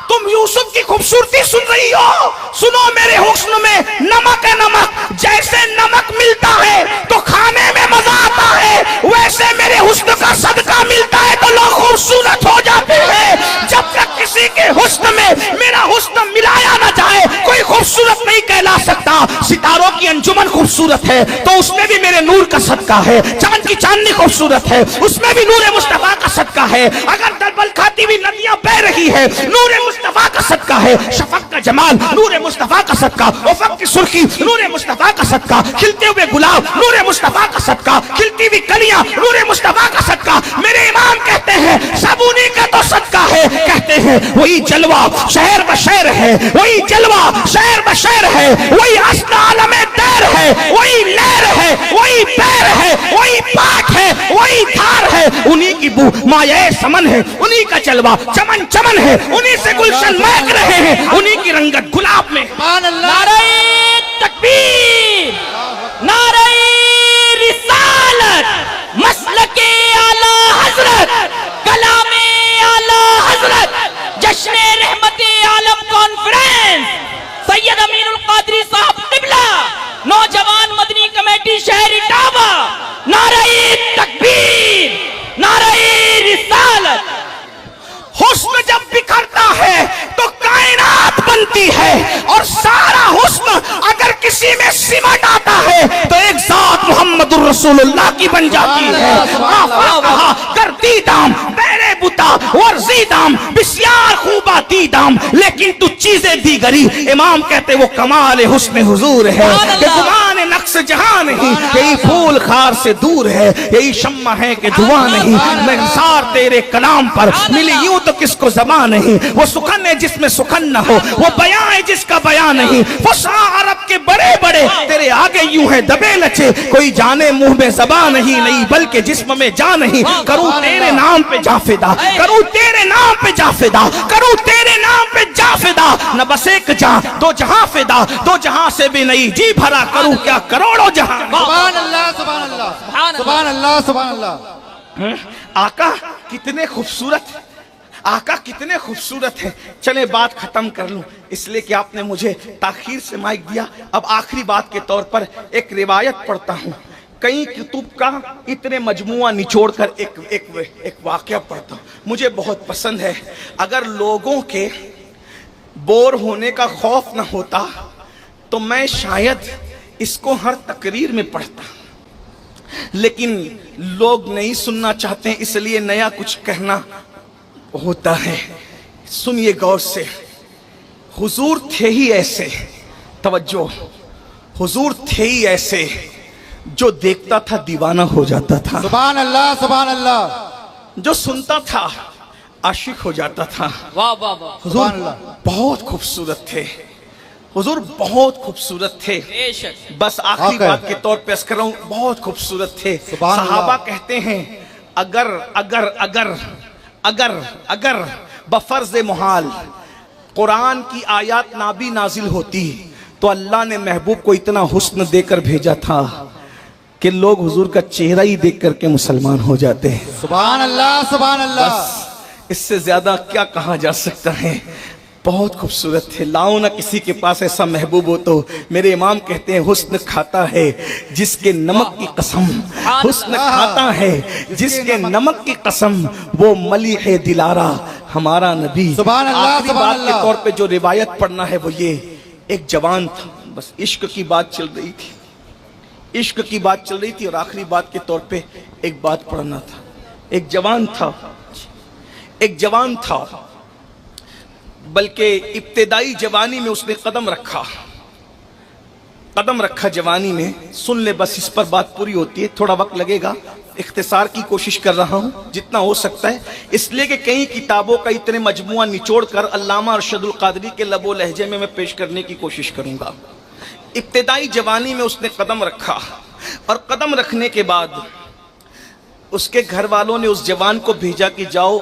تم یوسف کی خوبصورتی سن رہی ہو, سنو میرے حسن میں نمک ہے. نمک جیسے نمک ملتا ہے تو کھانے میں مزہ آتا ہے, ویسے میرے حسن کا صدقہ ملتا ہے تو لوگ خوبصورت ہو جاتے ہیں. جب تک کسی کے حسن میں میرا حسن ملایا نہ جائے کوئی خوبصورت نہیں کہلا سکتا. ستاروں کی انجمن خوبصورت ہے تو اس میں بھی میرے نور کا صدقہ ہے. چاند کی چاندنی خوبصورت ہے, اس میں بھی نور مصطفیٰ کا صدقہ ہے. اگر دلبل کھاتی ہوئی ندیاں بہ رہی ہے, نور مصطفیٰ کا صدقہ ہے. شفق کا جمال نور مصطفیٰ کا صدقہ, افق کی سرخی نور مصطفیٰ کا صدقہ, کھلتے ہوئے گلاب نور مصطفیٰ کا صدقہ, کھلتی ہوئی کلیاں نور مصطفیٰ کا صدقہ. میرے امام کہتے ہیں سب انہی کا تو صدقہ ہے. کہتے ہیں وہی جلوہ شہر بشہر ہے, وہی جلوہ شہر بشہر ہے, وہی اصل عالم دیر ہے, وہی لہر ہے, وہی پیر ہے, وہی پاک ہے, وہی دھار ہے. انہی کی بو مایہ سمن ہے, انہی کا جلوہ چمن چمن ہے, انہی سے گلشن مہک رہے ہیں, انہی کی رنگت گلاب میں. سبحان اللہ. نعرہ تکبیر, نعرہ رسالت, مسلک اعلی حضرت, کلام اعلی حضرت, جشن رحمت عالم کانفرنس, سید امین القادری صاحب قبلہ, نوجوان مدنی کمیٹی شہر اٹاوا. نعرہ تکبیر, نعرہ رسالت. حسن جب بکھرتا ہے تو کائنات بنتی ہے, اور سارا حسن اگر کسی میں سمٹ آتا ہے تو ایک ذات محمد الرسول اللہ کی بن جاتی ہے. کہا کر دیدام بیرے بتا ورزیدام بسیار خوبا دیدام, لیکن تو چیزیں دیگری. امام کہتے وہ کمال حسن حضور ہے کہ گمان نقص جہاں نہیں, یہی پھول خار سے دور ہے, یہی شمع ہے کہ دھواں نہیں. میں انصار تیرے کلام پر ملی یوں تو کس کو زبان نہیں. وہ سخن ہے جس میں سخن نہ ہو, وہ بیان ہے جس کا بیان نہیں. فصحا عرب کے بڑے بڑے تیرے آگے یوں ہے دبے لچے, کوئی جانے منہ میں زبان نہیں بلکہ جسم میں جان نہیں. کروں تیرے نام پہ جا فدا, کروں تیرے نام پہ جا فدا, کروں تیرے نام پہ جا فدا. نہ بس ایک جہاں دو جہاں فدا, دو جہاں سے بھی نہیں جی بھرا, کروں کیا کروڑوں جہاں. سبحان اللہ. سبحان اللہ. سبحان اللہ. سبحان اللہ. آقا کتنے خوبصورت, آقا کتنے خوبصورت ہیں. چلیں بات ختم کر لوں اس لیے کہ آپ نے مجھے تاخیر سے مائک دیا. اب آخری بات کے طور پر ایک روایت پڑھتا ہوں. کئی کتب کا اتنے مجموعہ نچوڑ کر ایک واقعہ پڑھتا ہوں, مجھے بہت پسند ہے. اگر لوگوں کے بور ہونے کا خوف نہ ہوتا تو میں شاید اس کو ہر تقریر میں پڑھتا, لیکن لوگ نہیں سننا چاہتے اس لیے نیا کچھ کہنا ہوتا ہے. سنیے غور سے. حضور تھے ہی ایسے, توجہ, حضور تھے ہی ایسے جو دیکھتا تھا دیوانہ ہو جاتا تھا, سبحان اللہ. سبحان اللہ. جو سنتا تھا عاشق ہو جاتا تھا. واہ واہ واہ. حضور بہت خوبصورت تھے, حضور بہت خوبصورت تھے. بے شک. بس آخری بات کے طور پہ عرض کر رہا ہوں, بہت خوبصورت تھے. سبحان اللہ. صحابہ کہتے ہیں اگر اگر اگر اگر اگر بفرض محال قرآن کی آیات نہ بھی نازل ہوتی تو اللہ نے محبوب کو اتنا حسن دے کر بھیجا تھا کہ لوگ حضور کا چہرہ ہی دیکھ کر کے مسلمان ہو جاتے ہیں. سبحان اللہ. سبحان اللہ. بس اس سے زیادہ کیا کہا جا سکتا ہے. بہت خوبصورت تھے. لاؤ نہ کسی کے پاس ایسا محبوب ہو تو. میرے امام کہتے ہیں حسن کھاتا ہے جس کے نمک کی قسم, حسن کھاتا ہے جس کے نمک کی قسم, وہ ملیح دلارا ہمارا نبی. سبحان اللہ, آخری سبحان بات کے اللہ. طور پہ جو روایت پڑھنا ہے وہ یہ, ایک جوان تھا, بس عشق کی بات چل رہی تھی, عشق کی بات چل رہی تھی, اور آخری بات کے طور پہ ایک بات پڑھنا تھا. ایک جوان تھا, ایک جوان تھا, بلکہ ابتدائی جوانی میں اس نے قدم رکھا, قدم رکھا جوانی میں. سن لے بس, اس پر بات پوری ہوتی ہے, تھوڑا وقت لگے گا, اختصار کی کوشش کر رہا ہوں جتنا ہو سکتا ہے, اس لیے کہ کئی کتابوں کا اتنے مجموعہ نچوڑ کر علامہ ارشد القادری کے لب و لہجے میں پیش کرنے کی کوشش کروں گا. ابتدائی جوانی میں اس نے قدم رکھا, اور قدم رکھنے کے بعد اس کے گھر والوں نے اس جوان کو بھیجا کہ جاؤ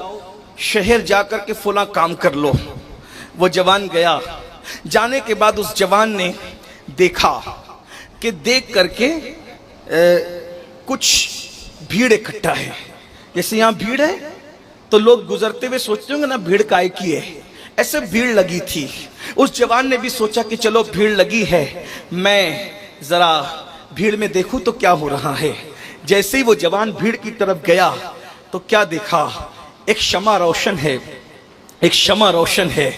شہر جا کر کے فلاں کام کر لو. وہ جوان گیا. جانے کے بعد اس جوان نے دیکھا کہ دیکھ کر کے کچھ بھیڑ اکٹھا ہے. جیسے یہاں بھیڑ ہے تو لوگ گزرتے ہوئے سوچتے ہوں گے نا بھیڑ کائے کی ہے, ایسے بھیڑ لگی تھی. اس جوان نے بھی سوچا کہ چلو بھیڑ لگی ہے, میں ذرا بھیڑ میں دیکھوں تو کیا ہو رہا ہے. جیسے ہی وہ جوان بھیڑ کی طرف گیا تو کیا دیکھا, ایک شمع روشن ہے, ایک شمع روشن ہے,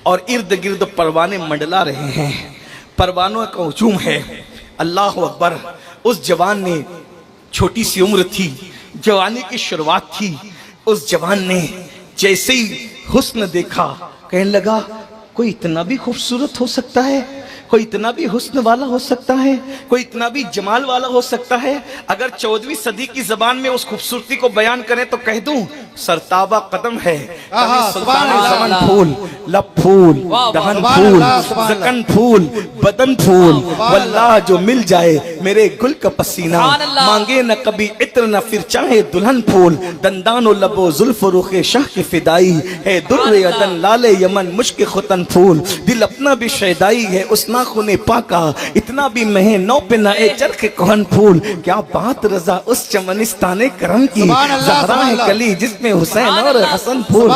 اور ارد گرد پروانے منڈلا رہے ہیں, پروانوں کا ہجوم ہے. اللہ اکبر. اس جوان نے, چھوٹی سی عمر تھی, جوانی کی شروعات تھی, اس جوان نے جیسے ہی حسن دیکھا کہنے لگا کوئی اتنا بھی خوبصورت ہو سکتا ہے, کوئی اتنا بھی حسن والا ہو سکتا ہے, کوئی اتنا بھی جمال والا ہو سکتا ہے. اگر 14ویں صدی کی زبان میں اس خوبصورتی کو بیان کریں تو کہہ دوں سرتابہ قدم ہے, سلطان زمن پھول, لب پھول, دہن پھول, زکن پھول, بدن پھول, واللہ جو مل جائے میرے گل کا پسینہ, مانگے نہ کبھی عطر نہ پھر چاہے دلہن پھول, دندان و لب و زلف و رخ شاہ کی فدائی ہے, در عدن لال یمن مشک ختن پھول, دل اپنا بھی شیدائی ہے اس ناخن پاکا, اتنا بھی مہ نو پہ نہ اے چرخ کہن پھول. کیا بات رضا اس چمنستان کرم کی, زہرا ہے کلی جس میں حسین اور حسن پھول.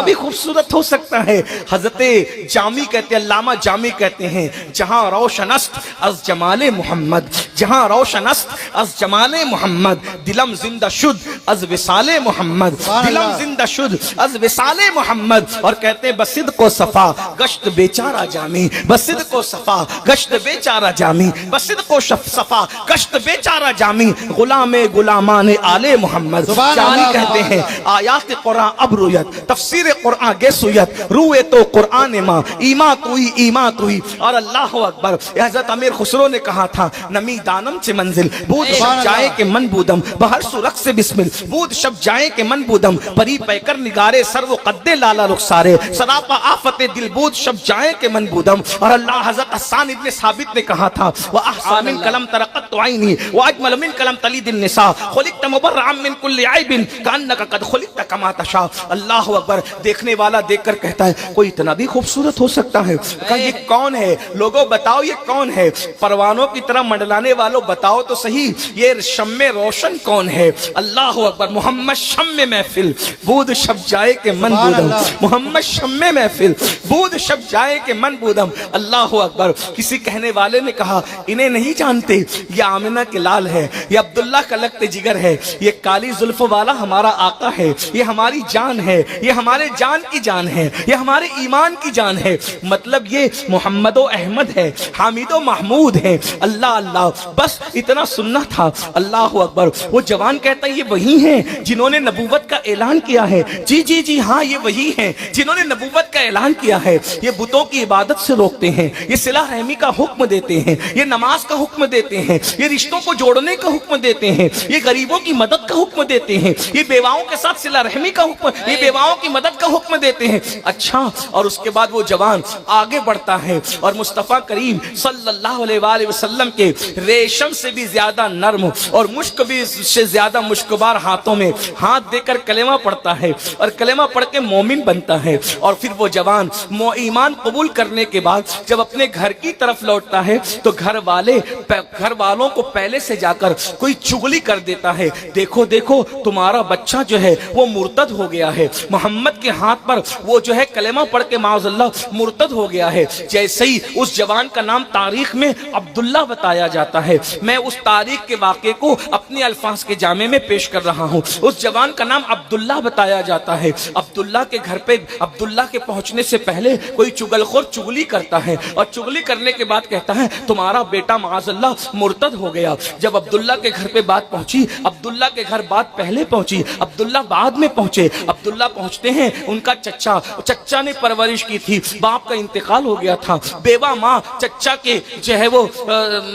بھی خوبصورت ہو سکتا ہے. حضرت جامی کہتے ہیں, علامہ جامی کہتے ہیں, جہاں روشن است از جمال محمد, جہاں روشن است از جمال محمد, دلم زندہ شد از وصال محمد, دلم زندہ شد از وصال محمد. اور کہتے ہیں بصدق و صفا گشت بیچارہ جامی, بصدق و صفا گشت بیچارہ جامی, بصدق و صفا گشت بیچارہ جامی, غلام غلامان آل محمد. جامی کہتے ہیں آیات قرآن اب رویت, تفسیر قرآن گے سویت, روئے تو قرآن ماں ایماں توئی ایماں توئی. اور اللہ اکبر, حضرت امیر خسرو نے کہا تھا نمی دانم سے منزل, بود شب جائے کہ من بودم, بہر سرخ سے بسمل, بود شب جائے کہ من بودم, پری پیکر نگارے سر و قد لالا رخسارے, سراپا آفت دل بود شب جائے کہ من بودم. اور اللہ حضرت حسان ابن ثابت نے کہا تھا وَأَحْسَى مِن کلم ترقت عینی وَأَجْمَلُ مِن کلم تلید النساء خلقت مبرعا من کل عیب کأنک قد خلقت کما تشاء. اللہ اکبر. دیکھنے والا دیکھ کر کہتا ہے کوئی اتنا بھی خوبصورت ہو سکتا ہے. کہا یہ کون ہے, لوگوں بتاؤ یہ کون ہے, پروانوں کی طرح منڈلانے والوں بتاؤ تو صحیح یہ شمع روشن کون ہے. اللہ اکبر. محمد شمع محفل بود شب جائے کہ من بودم, محمد شمع محفل بود شب جائے کہ من بودم. اللہ اکبر. کسی کہنے والے نے کہا انہیں نہیں جانتے, یہ آمنہ کے لال ہے, یہ عبداللہ کا لگتے جگر ہے, یہ کالی زلف والا ہمارا آقا ہے, یہ ہماری جان ہے, یہ ہمارے جان کی جان ہے, یہ ہمارے ایمان کی جان ہے. مطلب یہ محمد و احمد ہے, حامد و محمود ہے. اللہ اللہ. بس اتنا سننا تھا. اللہ اکبر. وہ جوان کہتا ہے یہ وہی ہیں جنہوں نے نبوت کا اعلان کیا ہے. جی جی جی ہاں یہ وہی ہیں جنہوں نے نبوت کا اعلان کیا ہے. یہ بتوں کی عبادت سے روکتے ہیں, یہ صلہ رحمی کا حکم دیتے ہیں, یہ نماز کا حکم دیتے ہیں, یہ رشتوں کو جوڑنے کا حکم دیتے ہیں, یہ غریبوں کی مدد کا حکم دیتے ہیں, یہ بیواؤں کے ساتھ صلہ رحمی کا حکم, یہ بیواؤں کی مدد کا حکم دیتے ہیں. اچھا. اور اس کے بعد وہ جوان آگے بڑھتا ہے اور مصطفیٰ کریم صلی اللہ علیہ وآلہ وسلم کے ریشم سے بھی زیادہ نرم اور مشک بھی سے زیادہ مشکبار ہاتھوں میں ہاتھ دے کر کلمہ پڑھتا ہے اور کلمہ پڑھ کے مومن بنتا ہے، اور پھر وہ جوان ایمان قبول کرنے کے بعد جب اپنے گھر کی طرف لوٹتا ہے تو گھر والوں کو پہلے سے جا کر کوئی چغلی کر دیتا ہے، دیکھو دیکھو تمہارا بچہ جو ہے وہ مرتد ہو گیا ہے، محمد کے ہاتھ پر وہ جو ہے کلمہ پڑھ کے معاذ اللہ مرتد ہو گیا ہے۔ جیسے ہی اس جوان کا نام تاریخ میں عبداللہ بتایا جاتا ہے، میں اس تاریخ کے واقعے کو اپنے الفاظ کے جامع میں پیش کر رہا ہوں۔ اس جوان کا نام عبداللہ بتایا جاتا ہے، عبداللہ کے گھر پہ عبداللہ کے پہنچنے سے پہلے کوئی چغلخور چغلی کرتا ہے اور چغلی کرنے کے بعد کہتا ہے تمہارا بیٹا معاذ اللہ مرتد ہو گیا۔ جب عبداللہ کے گھر پہ بات پہنچی، عبداللہ کے گھر بات پہلے پہنچی، عبداللہ بعد میں پہنچے۔ عبداللہ پہنچتے ہیں، ان کا چچا نے پرورش کی تھی، باپ کا انتقال ہو گیا تھا، بیوہ ماں چچا کے جو ہے وہ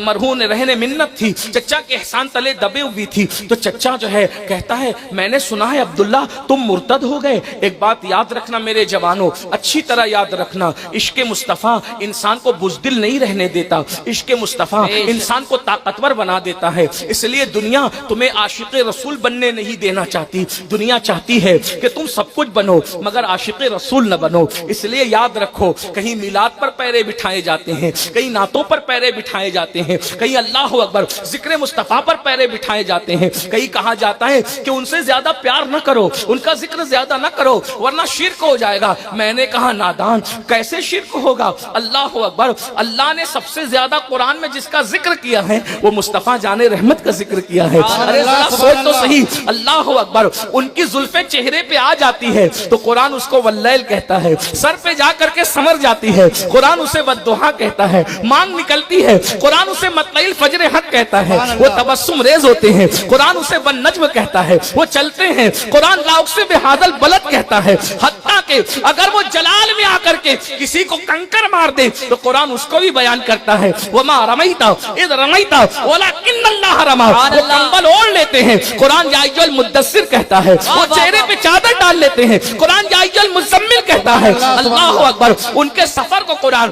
مرہون رہنے منت تھی، چچا کے احسان تلے دبے ہوئی تھی، تو چچا جو ہے کہتا ہے میں نے سنا ہے عبداللہ تم مرتد ہو گئے۔ ایک بات یاد رکھنا میرے جوانوں، اچھی طرح یاد رکھنا، عشق مصطفیٰ انسان کو بزدل نہیں رہنے دیتا، عشق مصطفیٰ انسان کو طاقتور بنا دیتا ہے۔ اس لیے دنیا تمہیں عاشق رسول بننے نہیں دینا چاہتی، دنیا چاہتی ہے کہ تم سب کچھ بنو مگر عاشق رسول نہ بنو۔ اس لیے یاد رکھو، کہیں میلاد پر پیرے بٹھائے جاتے ہیں، کہیں نعتوں پر پیرے بٹھائے جاتے ہیں، کہیں اللہ اکبر ذکر مصطفیٰ پر پیرے بٹھائے جاتے ہیں، کہیں کہا جاتا ہے کہ ان سے زیادہ پیار نہ کرو، ان کا ذکر زیادہ نہ کرو ورنہ شرک ہو جائے گا۔ میں نے کہا نادان، کیسے شرک ہوگا؟ اللہ اکبر، اللہ نے سب سے زیادہ قرآن میں جس کا ذکر کیا ہے وہ مصطفیٰ جان رحمت کا ذکر کیا ہے۔ ارے ذرا سوچ تو صحیح، اللہ اکبر، ان کی زلفیں چہرے پہ آ جاتی ہے تو قرآن اس کو واللیل کہتا ہے، سر پہ جا کر کے سمر جاتی ہے قرآن اسے والضحیٰ کہتا ہے، مانگ نکلتی ہے قرآن اسے مطلع الفجر حق کہتا ہے، وہ تبسم ریز ہوتے ہیں قرآن اسے والنجم کہتا ہے، وہ چلتے ہیں قرآن لا اقسم بہذا البلد کہتا ہے، حتیٰ کہ اگر وہ جلال میں آ کر کے کسی کو کنکر مار دے تو قرآن اس کو بھی بیان کرتا ہے، وما رمیت اذ رمیت ولکن اللہ رمی، وہ کمبل اوڑھ لیتے ہیں قرآن یا ایھا المدثر کہتا ہے، وہ چہرے پہ چادر ڈال لیتے ہیں قرآن یا ایھا المزمل کہتا ہے۔ اللہ اکبر، ان کے سفر کو قرآن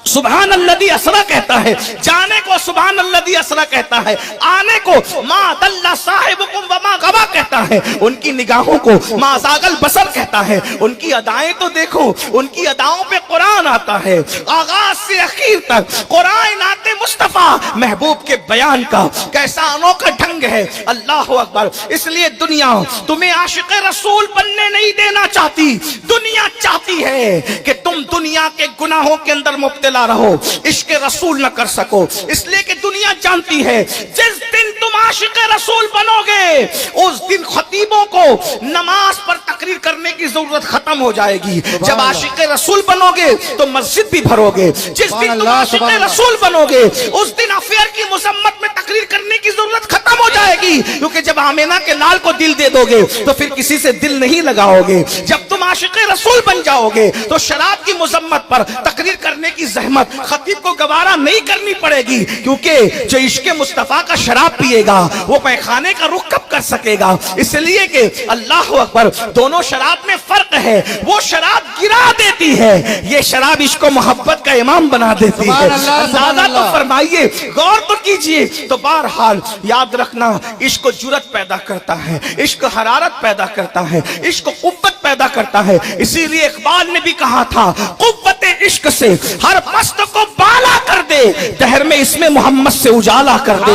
سبحان الذی اسرا کہتا ہے، جانے کو سبحان الذی اسرا کہتا ہے، آنے کو ما ضل صاحبکم وما غوی کہتا ہے، ان کی نگاہوں کو ما زاغ البصر کہتا ہے، ان کی ادائیں تو دیکھو، ان کی اداؤں پہ قرآن آتا ہے، آغاز سے اخیر تک قرآن نعت مصطفیٰ محبوب کے بیان کا کیسا انوکھا ڈھنگ ہے۔ اللہ اکبر، اس لیے دنیا تمہیں عاشق رسول بننے نہیں دینا چاہتی، دنیا چاہتی ہے کہ تم دنیا کے گناہوں کے اندر مبتلا رہو، عشق رسول نہ کر سکو، اس لیے کہ دنیا جانتی ہے جس دن تم عاشق رسول بنو گے اس دن خطیبوں کو نماز پر تقریر کرنے کی ضرورت ختم ہو جائے گی۔ جب عاشق رسول بنو گے تو مسجد بھی بھرو گے، جس دن تم عاشق رسول بنو گے اس دن افیئر کی مذمت میں تقریر کرنے کی ضرورت ختم ہو جائے گی، کیونکہ جب آمینہ کے لال کو دل دے دو گے تو پھر کسی سے دل نہیں لگاؤ گے۔ جب تم عاشق رسول بن جاؤ گے تو شراب کی مذمت پر تقریر کرنے کی زحمت خطیب کو گوارا نہیں کرنی پڑے گی، کیونکہ جو عشق مصطفیٰ کا شراب پیے گا وہ پیخانے کا رخ کب کر سکے گا؟ اس لیے کہ اللہ اکبر، دونوں شراب میں فرق ہے، وہ شراب گرا دیتی ہے، یہ شراب عشق و محبت کا امام بنا دیتی ہے۔ اندازہ تو فرمائیے، غور تو کیجئے۔ تو بہرحال یاد رکھنا، عشق جرأت پیدا کرتا ہے، عشق حرارت پیدا کرتا ہے، عشق قوت پیدا کرتا ہے۔ اسی لیے اقبال نے بھی کہا تھا، قوت عشق سے ہر مست کو بالا کر دے، دہر میں اس میں محمد سے اجالا کر دے،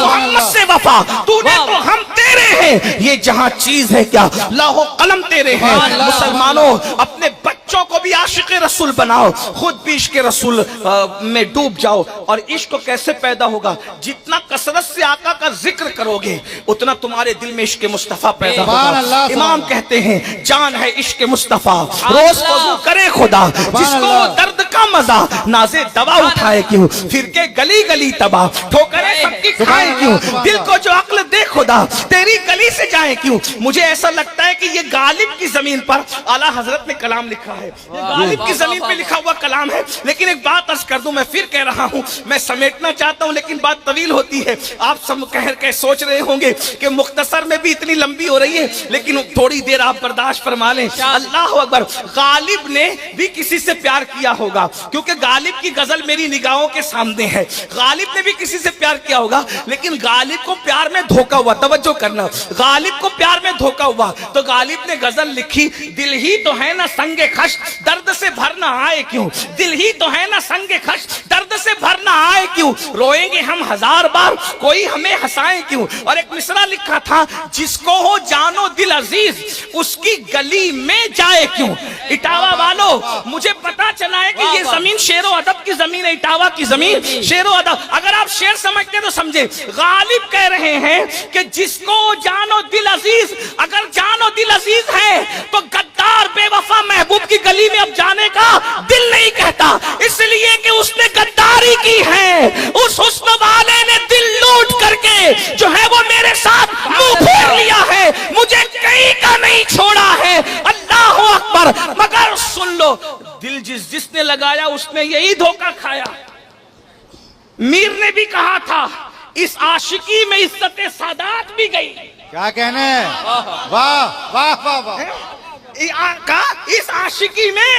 محمد سے وفا تو نے تو ہم تیرے ہیں، یہ جہاں چیز ہے کیا لاہو قلم تیرے ہیں۔ مسلمانوں، اپنے بچوں کو بھی عاشق رسول بناؤ، خود بھی عشق رسول میں ڈوب جاؤ۔ اور عشق کیسے پیدا ہوگا؟ جتنا کثرت سے آقا کا ذکر کرو گے اتنا تمہارے دل میں عشق مصطفیٰ پیدا ہوگا۔ امام کہتے ہیں جان ہے عشق مصطفیٰ، روز وضو کرے خدا، جس کو درد کا مزہ نازے دوا اٹھائے کیوں، پھر کے گلی گلی تباہ ٹھوکریں سب کی کھائے کیوں، دل کو جو عقل دے خدا تیری گلی سے جائے کیوں۔ مجھے ایسا لگتا ہے کہ یہ غالب کی زمین پر اعلیٰ حضرت نے کلام لکھا ہے، یہ غالب کی زمین پہ لکھا ہوا کلام ہے۔ لیکن ایک بات عرض کر دوں، میں پھر کہہ رہا ہوں، میں سمیٹنا چاہتا ہوں لیکن بات طویل ہوتی ہے، آپ سب کہہ کے سوچ رہے ہوں گے کہ مختصر میں بھی اتنی لمبی ہو رہی ہے، لیکن تھوڑی دیر آپ برداشت فرما لیں۔ اللہ اکبر، غالب نے بھی کسی سے پیار کیا ہوگا، ہوگا کیونکہ غالب کی غزل میری نگاہوں کے سامنے ہے. غالب نے بھی کسی سے پیار کیا ہوگا لیکن غالب کو پیار میں دھوکا ہوا. توجہ کرنا, غالب کو پیار میں دھوکا ہوا تو غالب نے غزل لکھی, دل ہی تو ہے نا سنگ خش درد سے بھرنا آئے کیوں, دل ہی تو ہے نا سنگ خش درد سے بھرنا آئے کیوں, روئیں گے ہم ہزار بار کوئی ہمیں ہنسائے کیوں. اور ایک مصرع لکھا تھا, جس کو ہو جانو دل عزیز اس کی گلی میں جائے کیوں. اٹاوا والو مجھے پتا چلا ہے کہ یہ زمین شعر و ادب کی زمین ہے, اٹاوا کی زمین شعر و ادب. اگر آپ شعر سمجھتے تو سمجھے, غالب کہہ رہے ہیں کہ جس کو جانو دل عزیز, اگر جانو دل عزیز ہے تو غدار بے وفا محبوب کی گلی میں اب جانے کا دل نہیں کہتا, اس لیے کہ اس نے غداری کی ہے. اس حسن والے نے دل لوٹ کر کے جو ہے وہ میرے ساتھ منہ پھیر لیا ہے, مجھے کہیں کا نہیں چھوڑا ہے. اللہ اکبر. مگر سن لو, دل جس نے لگایا اس نے یہی دھوکہ کھایا. میر نے بھی کہا تھا اس عاشقی میں عزت سادات بھی گئی. کیا کہنے ہیں, واہ واہ واہ واہ. اس عاشقی میں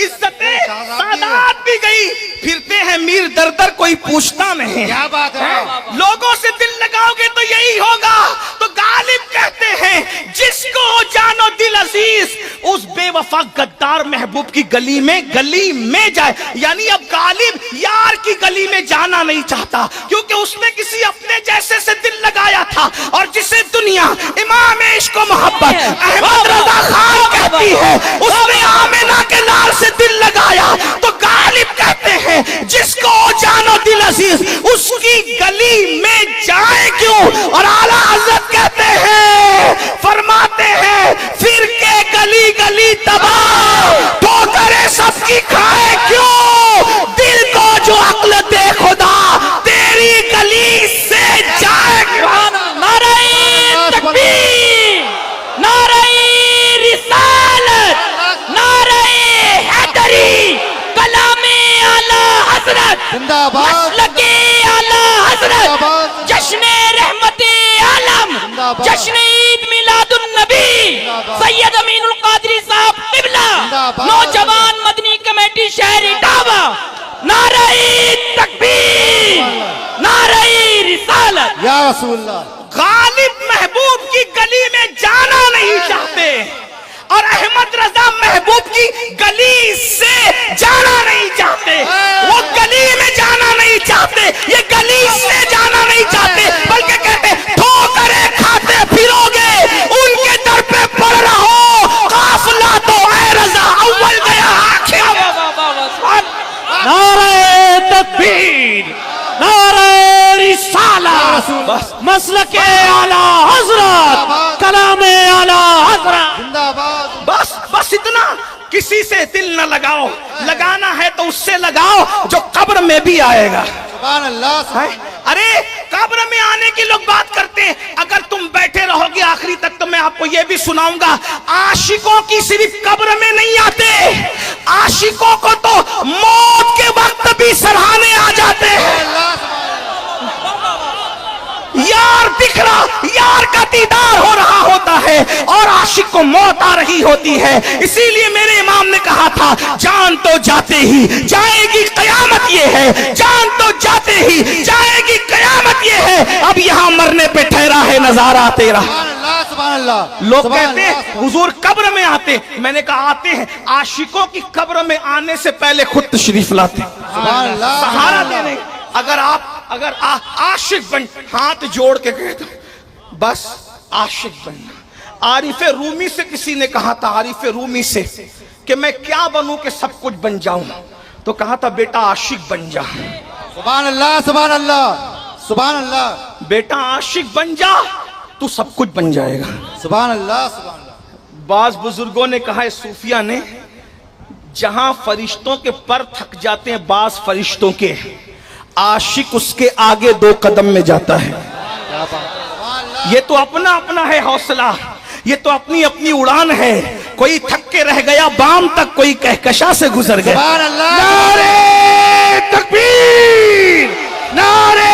عزت سادات بھی گئی. پھرتے ہیں میر در در کوئی پوچھتا نہیں. کیا بات ہے, لوگوں سے دل لگاؤ گے تو یہی ہوگا. تو غالب کہتے ہیں جس کو جانو دل عزیز اس بے وفا غدار محبوب کی گلی میں جائے. یعنی اب غالب یار کی گلی میں جانا نہیں چاہتا کیونکہ اس نے کسی اپنے جیسے سے دل لگایا تھا. اور جسے دنیا امام عشق و محبت احمد رضا خان کہتی ہے اس نے آمنہ کے لال سے دل لگایا. تو غالب کہتے ہیں جس کو جانو دل عزیز اس کی گلی میں جائے کیوں. اور اعلیٰ حضرت کہتے ہیں, فرماتے ہیں پھر کے گلی گلی تباہ ٹھوکریں سب کی کھائے کیوں. دل کو جو عقل دے خدا تیری گلی سے جائے کیوں. نعرہ تکبیر, نعرہ رسالت, نعرہ حیدری, کلام اعلی حضرت, زندہ باد, مسلک اعلی حضرت, جشن رحمت عالم, جشن عید میلاد النبی سید امین القادری صاحب قبلہ, نوجوان مدنی کمیٹی شہر اٹاوا. نعرہ تکبیر, نعرہ رسالت. یا رسول اللہ. غالب محبوب کی گلی میں جانا نہیں چاہتے اور احمد رضا محبوب کی گلی سے جانا نہیں چاہتے. وہ گلی میں جانا نہیں چاہتے, یہ گلی سے جانا نہیں چاہتے, بلکہ کہتے ٹھوکریں کھاتے پھرو گے ان کے در پہ پڑ رہو, قافلہ تو اے رضا اول گیا آخر. نعرہ تکبیر, نعرہ رسالت, مسلک اعلی حضرت, کلام اعلی حضرت. زندہ باد. بس اتنا. کسی سے دل نہ لگاؤ, لگانا ہے تو اس سے لگاؤ جو قبر میں بھی آئے گا. سبحان اللہ, سبحان. ارے قبر میں آنے کی لوگ بات کرتے ہیں, اگر تم بیٹھے رہو گے آخری تک تو میں آپ کو یہ بھی سناؤں گا, عاشقوں کی صرف قبر میں نہیں آتے, عاشقوں کو تو موت کے وقت بھی سراہنے آ جاتے ہیں. یار دکھ رہا, یار کا دیدار ہو رہا ہوتا ہے اور عاشق کو موت آ رہی ہوتی ہے. اسی لیے میرے امام نے کہا تھا جان تو جاتے ہی جائے گی قیامت یہ ہے, جان تو جاتے ہی جائے گی قیامت یہ ہے, اب یہاں مرنے پہ ٹھہرا ہے نظارہ تیرا. سبحان اللہ, سبحان اللہ. لوگ کہتے ہیں حضور قبر میں آتے, میں نے کہا آتے ہیں, عاشقوں کی قبر میں آنے سے پہلے خود تشریف لاتے, سبحان اللہ, سہارا دینے. اگر عاشق بن, ہاتھ جوڑ کے کہتے بس عاشق بننا. عارف رومی سے کسی نے کہا تھا, عارف رومی سے, کہ میں کیا بنوں کہ سب کچھ بن جاؤں, تو کہا تھا بیٹا عاشق بن جا. سبحان اللہ, سبحان اللہ, سبحان اللہ. بیٹا عاشق بن جا تو سب کچھ بن جائے گا. سبحان اللہ, سبحان اللہ. بعض بزرگوں نے کہا ہے, صوفیہ نے, جہاں فرشتوں کے پر تھک جاتے ہیں بعض فرشتوں کے, عاشق اس کے آگے 2 قدم میں جاتا ہے. یہ تو اپنا اپنا ہے حوصلہ, یہ تو اپنی اپنی اڑان ہے. کوئی تھک کے رہ گیا بام تک, کوئی کہکشاں سے گزر گیا. سبحان اللہ. نعرے تکبیر, نعرے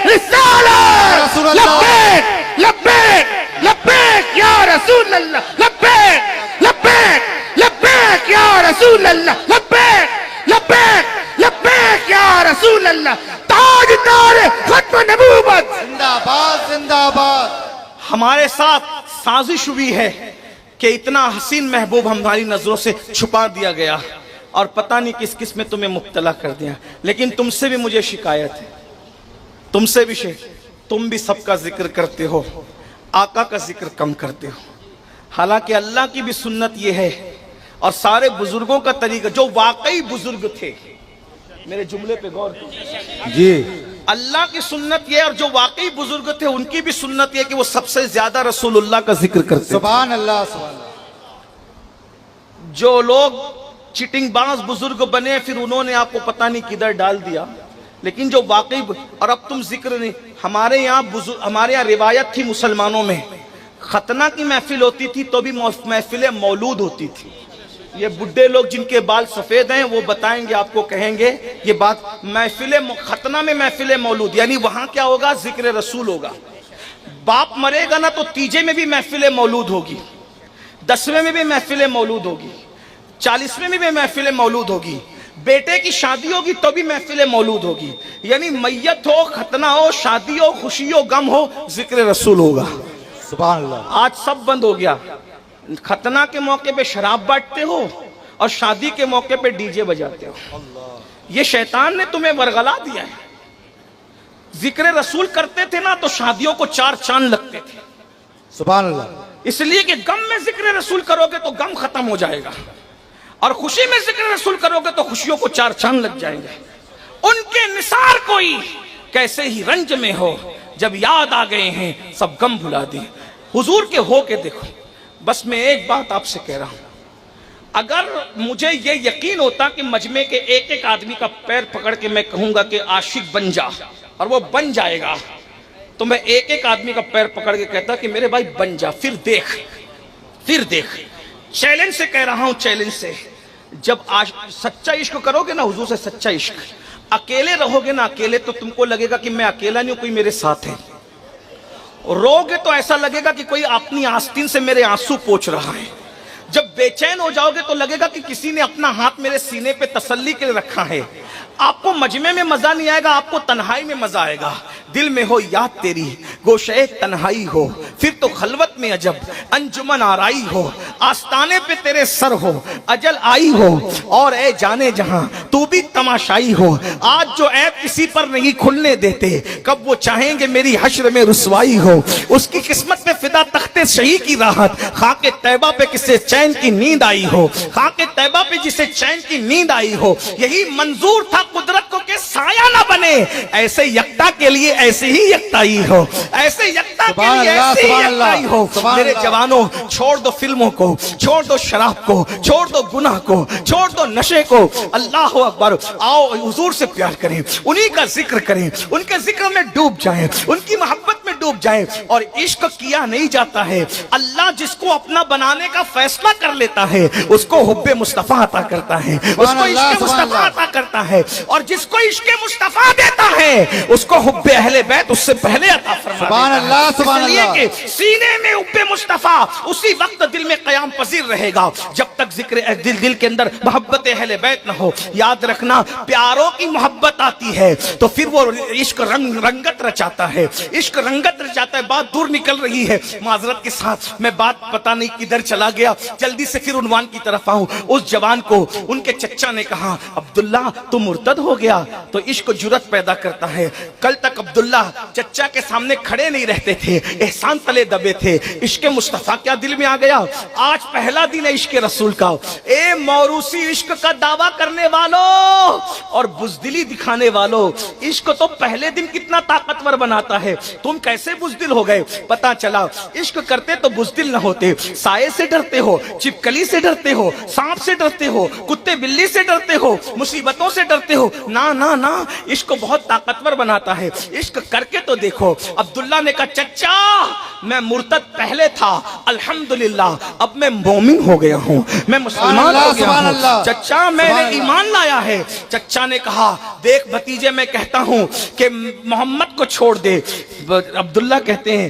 رسالت, رسول اللہ. لبیک لبیک لبیک یا رسول اللہ, لبیک لبیک لبیک یا رسول اللہ, لبیک لبیک زندہ باد. ہمارے ساتھ سازش ہوئی ہے کہ اتنا حسین محبوب ہماری نظروں سے چھپا دیا گیا اور پتہ نہیں کس کس میں تمہیں مبتلا کر دیا. لیکن تم سے بھی مجھے شکایت ہے، تم سے بھی تم بھی سب کا ذکر کرتے ہو، آقا کا ذکر کم کرتے ہو. حالانکہ اللہ کی بھی سنت یہ ہے اور سارے بزرگوں کا طریقہ، جو واقعی بزرگ تھے، میرے جملے پہ غور کرو جی. اللہ کی سنت یہ اور جو واقعی بزرگ تھے ان کی بھی سنت یہ کہ وہ سب سے زیادہ رسول اللہ کا ذکر کرتے تھے. سبحان اللہ سبحان اللہ. جو لوگ چیٹنگ باز بزرگ بنے پھر انہوں نے آپ کو پتہ نہیں کدھر ڈال دیا. لیکن جو واقعی اور اب تم ذکر نہیں، ہمارے یہاں روایت تھی مسلمانوں میں، ختنہ کی محفل ہوتی تھی تو بھی محفل مولود ہوتی تھی. یہ بڈھے لوگ جن کے بال سفید ہیں وہ بتائیں گے، آپ کو کہیں گے یہ بات. ختنہ میں محفل مولود یعنی وہاں کیا ہوگا؟ ذکر رسول ہوگا. باپ مرے گا نا تو تیجے میں بھی محفل مولود ہوگی، 10ویں میں بھی محفل مولود ہوگی، 40ویں میں بھی محفل مولود ہوگی، بیٹے کی شادی ہوگی تو بھی محفل مولود ہوگی. یعنی میت ہو، ختنہ ہو، شادی ہو، خوشی ہو، غم ہو، ذکر رسول ہوگا. سبحان اللہ. آج سب بند ہو گیا. ختنہ کے موقع پہ شراب بانٹتے ہو اور شادی کے موقع پہ ڈی جے بجاتے ہو. یہ شیطان نے تمہیں ورغلا دیا ہے. ذکر رسول کرتے تھے نا تو شادیوں کو 4 چاند لگتے تھے. سبحان اللہ. اس لیے کہ غم میں ذکر رسول کرو گے تو غم ختم ہو جائے گا اور خوشی میں ذکر رسول کرو گے تو خوشیوں کو 4 چاند لگ جائیں گے. ان کے نثار کوئی کیسے ہی رنج میں ہو، جب یاد آ گئے ہیں سب غم بھلا دی. حضور کے ہو کے دیکھو. بس میں ایک بات آپ سے کہہ رہا ہوں، اگر مجھے یہ یقین ہوتا کہ مجمع کے ایک ایک آدمی کا پیر پکڑ کے میں کہوں گا کہ عاشق بن جا اور وہ بن جائے گا، تو میں ایک ایک آدمی کا پیر پکڑ کے کہتا کہ میرے بھائی بن جا، پھر دیکھ. چیلنج سے کہہ رہا ہوں، چیلنج سے. جب سچا عشق کرو گے نا حضور سے، سچا عشق، اکیلے رہو گے نا اکیلے، تو تم کو لگے گا کہ میں اکیلا نہیں ہوں، کوئی میرے ساتھ ہے. رو گے تو ایسا لگے گا کہ کوئی اپنی آستین سے میرے آنسو پوچھ رہا ہے. جب بے چین ہو جاؤ گے تو لگے گا کہ کسی نے اپنا ہاتھ میرے سینے پہ تسلی کے لیے رکھا ہے. آپ کو مجمع میں مزہ نہیں آئے گا، آپ کو تنہائی میں مزہ آئے گا. دل میں ہو یاد تیری، گوشے تنہائی ہو، پھر تو خلوت میں عجب انجمن آرائی ہو. آستانے پہ تیرے سر ہو، اجل آئی ہو، اور اے جانے جہاں تو بھی تماشائی ہو. آج جو عیب کسی پر نہیں کھلنے دیتے، کب وہ چاہیں گے میری حشر میں رسوائی ہو. اس کی قسمت میں فدا تخت شہی کی راحت، خاک طیبہ پہ کسے چین کی نیند آئی ہو. خاک طیبہ پہ جسے چین کی نیند آئی ہو. یہی منظور تھا قدرت کو کہ سایہ نہ بنے، ایسے یکتا کے لیے ایسے ہی یکتائی ہو، ایسے یکتا کے لیے ایسے ہی یکتائی ہو. میرے جوانوں، چھوڑ دو فلموں کو، چھوڑ دو شراب کو، چھوڑ دو گناہ کو، چھوڑ دو نشے کو. اللہ اکبر. آؤ حضور سے پیار کریں، انہی کا ذکر کریں، ان کے ذکر میں ڈوب جائیں، ان کی محبت میں ڈوب جائیں. اور عشق کیا نہیں جاتا ہے. اللہ جس کو اپنا بنانے کا فیصلہ کر لیتا ہے اس کو حب مصطفیٰ عطا کرتا ہے، اس کو عشق مصطفیٰ عطا کرتا ہے. اور جس کو عشق مصطفیٰ دیتا ہے اس کو حب اہل بیت اس سے پہلے عطا فرما سبحان دیتا ہے. اللہ سبحان اس لیے اللہ. کہ سینے میں حب مصطفیٰ اسی وقت دل میں قیام پذیر رہے گا جب تک ذکر دل کے اندر محبت اہل بیت نہ ہو. یاد رکھنا، پیاروں کی محبت آتی ہے تو پھر وہ عشق رنگت رچاتا ہے، عشق رنگت رچاتا ہے. بات دور نکل رہی ہے، معذرت کے ساتھ میں بات پتہ نہیں کدھر چلا گیا. جلدی سے پھر عنوان کی طرف آؤں. اس جوان کو ان کے چچا نے کہا عبداللہ تو مرتد ہو گیا. تو عشق جرت پیدا کرتا ہے. کل تک عبداللہ چچا کے سامنے کھڑے نہیں رہتے تھے، احسان تلے دبے تھے. عشق مصطفیٰ کیا دل میں آ گیا. آج پہلا دن ہے عشق رسول کا. اے موروثی عشق کا دعویٰ کرنے والوں اور بزدلی دکھانے والوں، عشق تو پہلے دن کتنا طاقتور بناتا ہے. تم کیسے بزدل ہو گئے؟ پتا چلا عشق کرتے تو بزدل نہ ہوتے. سائے سے ڈرتے ہو، چپکلی سے ڈرتے ہو، سانپ سے ڈرتے ہو، کتے بلی سے ڈرتے ہو، مصیبتوں سے ڈرتے ہو. نا نا نا، عشق بہت طاقتور بناتا ہے. عشق کر کے تو دیکھو. عبداللہ نے کہا چچا میں مرتد پہلے تھا، الحمدللہ اب میں مومن ہو گیا ہوں، میں مسلمان ہو گیا ہوں. چچا میں نے ایمان لایا ہے. چچا نے کہا دیکھ بھتیجے میں کہتا ہوں کہ محمد کو چھوڑ دے. عبداللہ کہتے ہیں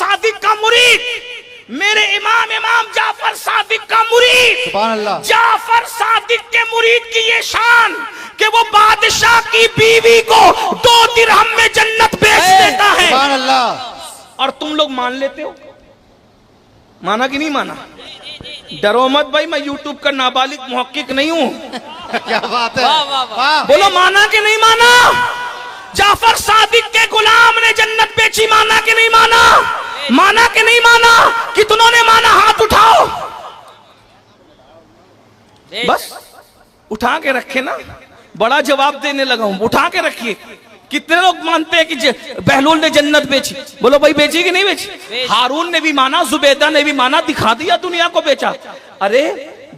صادق کا مرید، میرے امام جعفر صادق کا مرید، سبحان اللہ، جعفر صادق کے مرید کی یہ شان کہ وہ بادشاہ کی بیوی کو 2 درہم میں جنت بیچ دیتا ہے۔ سبحان اللہ، اور تم لوگ مان لیتے ہو؟ مانا کہ نہیں مانا؟ ڈرو مت بھائی، میں یوٹیوب کا نابالغ محقق نہیں ہوں، کیا بات ہے، واہ، بولو مانا کہ نہیں مانا؟ جعفر صادق کے غلام نے جنت بیچی، مانا کہ نہیں مانا؟ مانا کہ نہیں مانا؟ کتنوں نے مانا؟ ہاتھ اٹھاؤ۔ بس اٹھا کے رکھے نا، بڑا جواب دینے لگا ہوں، اٹھا کے رکھیے۔ کتنے لوگ مانتے ہیں کہ بہلول نے جنت بیچی؟ بولو بھائی بیچی کہ نہیں بیچی؟ ہارون نے بھی مانا، زبیدہ نے بھی مانا، دکھا دیا دنیا کو بیچا۔ ارے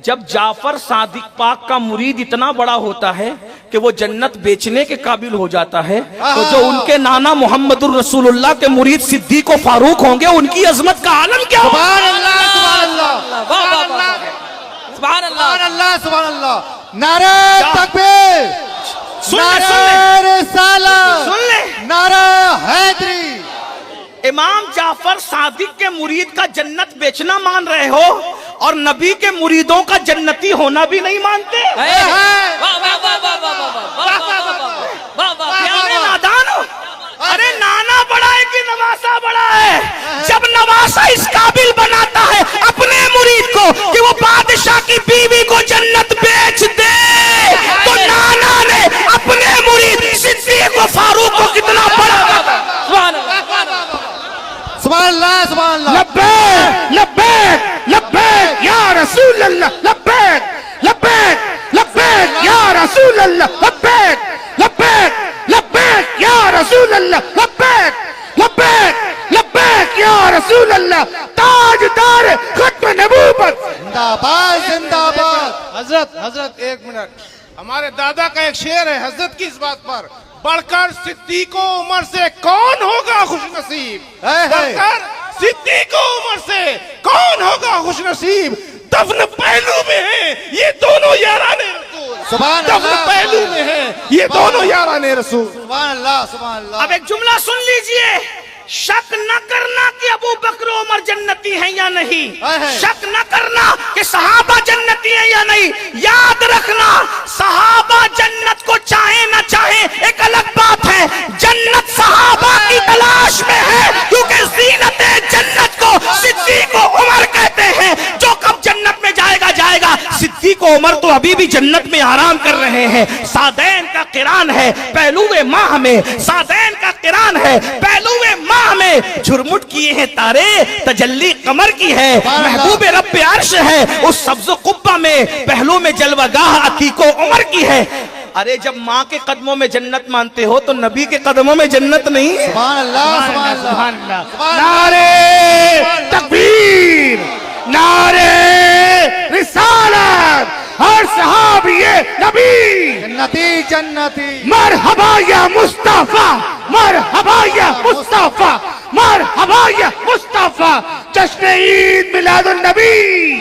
جب جعفر صادق پاک کا مرید اتنا بڑا ہوتا ہے کہ وہ جنت بیچنے کے قابل ہو جاتا ہے، تو جو ان کے نانا محمد الرسول اللہ کے مرید صدیق و فاروق ہوں گے، ان کی عظمت کا عالم کیا ہوگا؟ سبحان اللہ، سبحان اللہ، سبحان اللہ، سبحان اللہ، سبحان اللہ، سبحان اللہ، نعرہ تکبیر، سن لے، نعرہ رسالت، سن لے، نعرہ حیدری۔ امام جعفر صادق کے مرید کا جنت بیچنا مان رہے ہو اور نبی کے مریدوں کا جنتی ہونا بھی نہیں مانتے؟ اتنے نادان ہو؟ ارے نانا بڑا ہے کہ نواسا بڑا ہے؟ جب نواسا اس قابل بناتا ہے اپنے مرید کو کہ وہ بادشاہ کی بیوی کو جنت بیچ دے، تو نانا نے اپنے مرید صدیق و فاروق کو کتنا بڑا؟ سبحان اللہ، سبحان اللہ، لبیک لبیک لبیک یا رسول اللہ، لبیک لبیک لبیک یا رسول اللہ، لبیک لبیک لبیک یا رسول اللہ، لبیک لبیک لبیک یا رسول اللہ، تاجدار ختم نبوت۔ زندہ باد، زندہ باد۔ حضرت ایک منٹ، ہمارے دادا کا ایک شعر ہے حضرت کی اس بات پر، بڑھ کر صدیق و عمر سے کون ہوگا خوش نصیب، بڑھ کر صدیق و عمر سے کون ہوگا خوش نصیب، دفن پہلو میں ہیں یہ دونوں یاران رسول، سبحان دفن اللہ، پہلو میں ہیں یہ دونوں یاران رسول۔ سبحان اللہ، سبحان اللہ۔ اب ایک جملہ سن لیجئے، شک نہ کرنا کہ ابو بکر و عمر جنتی ہیں یا نہیں، شک نہ کرنا کہ صحابہ جنتی ہیں یا نہیں، یاد رکھنا صحابہ جنت کو چاہیں نہ چاہیں ایک الگ بات ہے، جنت صحابہ کی تلاش میں ہے، کیونکہ زینت جنت کو صدیق و عمر کہتے ہیں، جو کب جنت میں جائے گا جائے گا۔ صدیق و عمر تو ابھی بھی جنت میں آرام کر رہے ہیں، سعدین کا قران ہے پہلو ماہ میں، سعدین کا قران ہے پہلو ماہ میں، جھرمٹ کیے ہیں تارے تجلی قمر کی ہے، محبوب رب عرش ہے اس سبز قبہ میں، پہلو میں جلوہ گاہ عتیق و عمر کی ہے۔ ارے جب ماں کے قدموں میں جنت مانتے ہو تو نبی کے قدموں میں جنت نہیں؟ سبحان اللہ، سبحان اللہ، نعرے تکبیر، نعرے رسالت، ہر صحابی نبی جنتی، جنتی، مرحبا یا مصطفیٰ، مرحبا یا مصطفیٰ، مرحبا یا مصطفیٰ، جشن عید میلاد النبی۔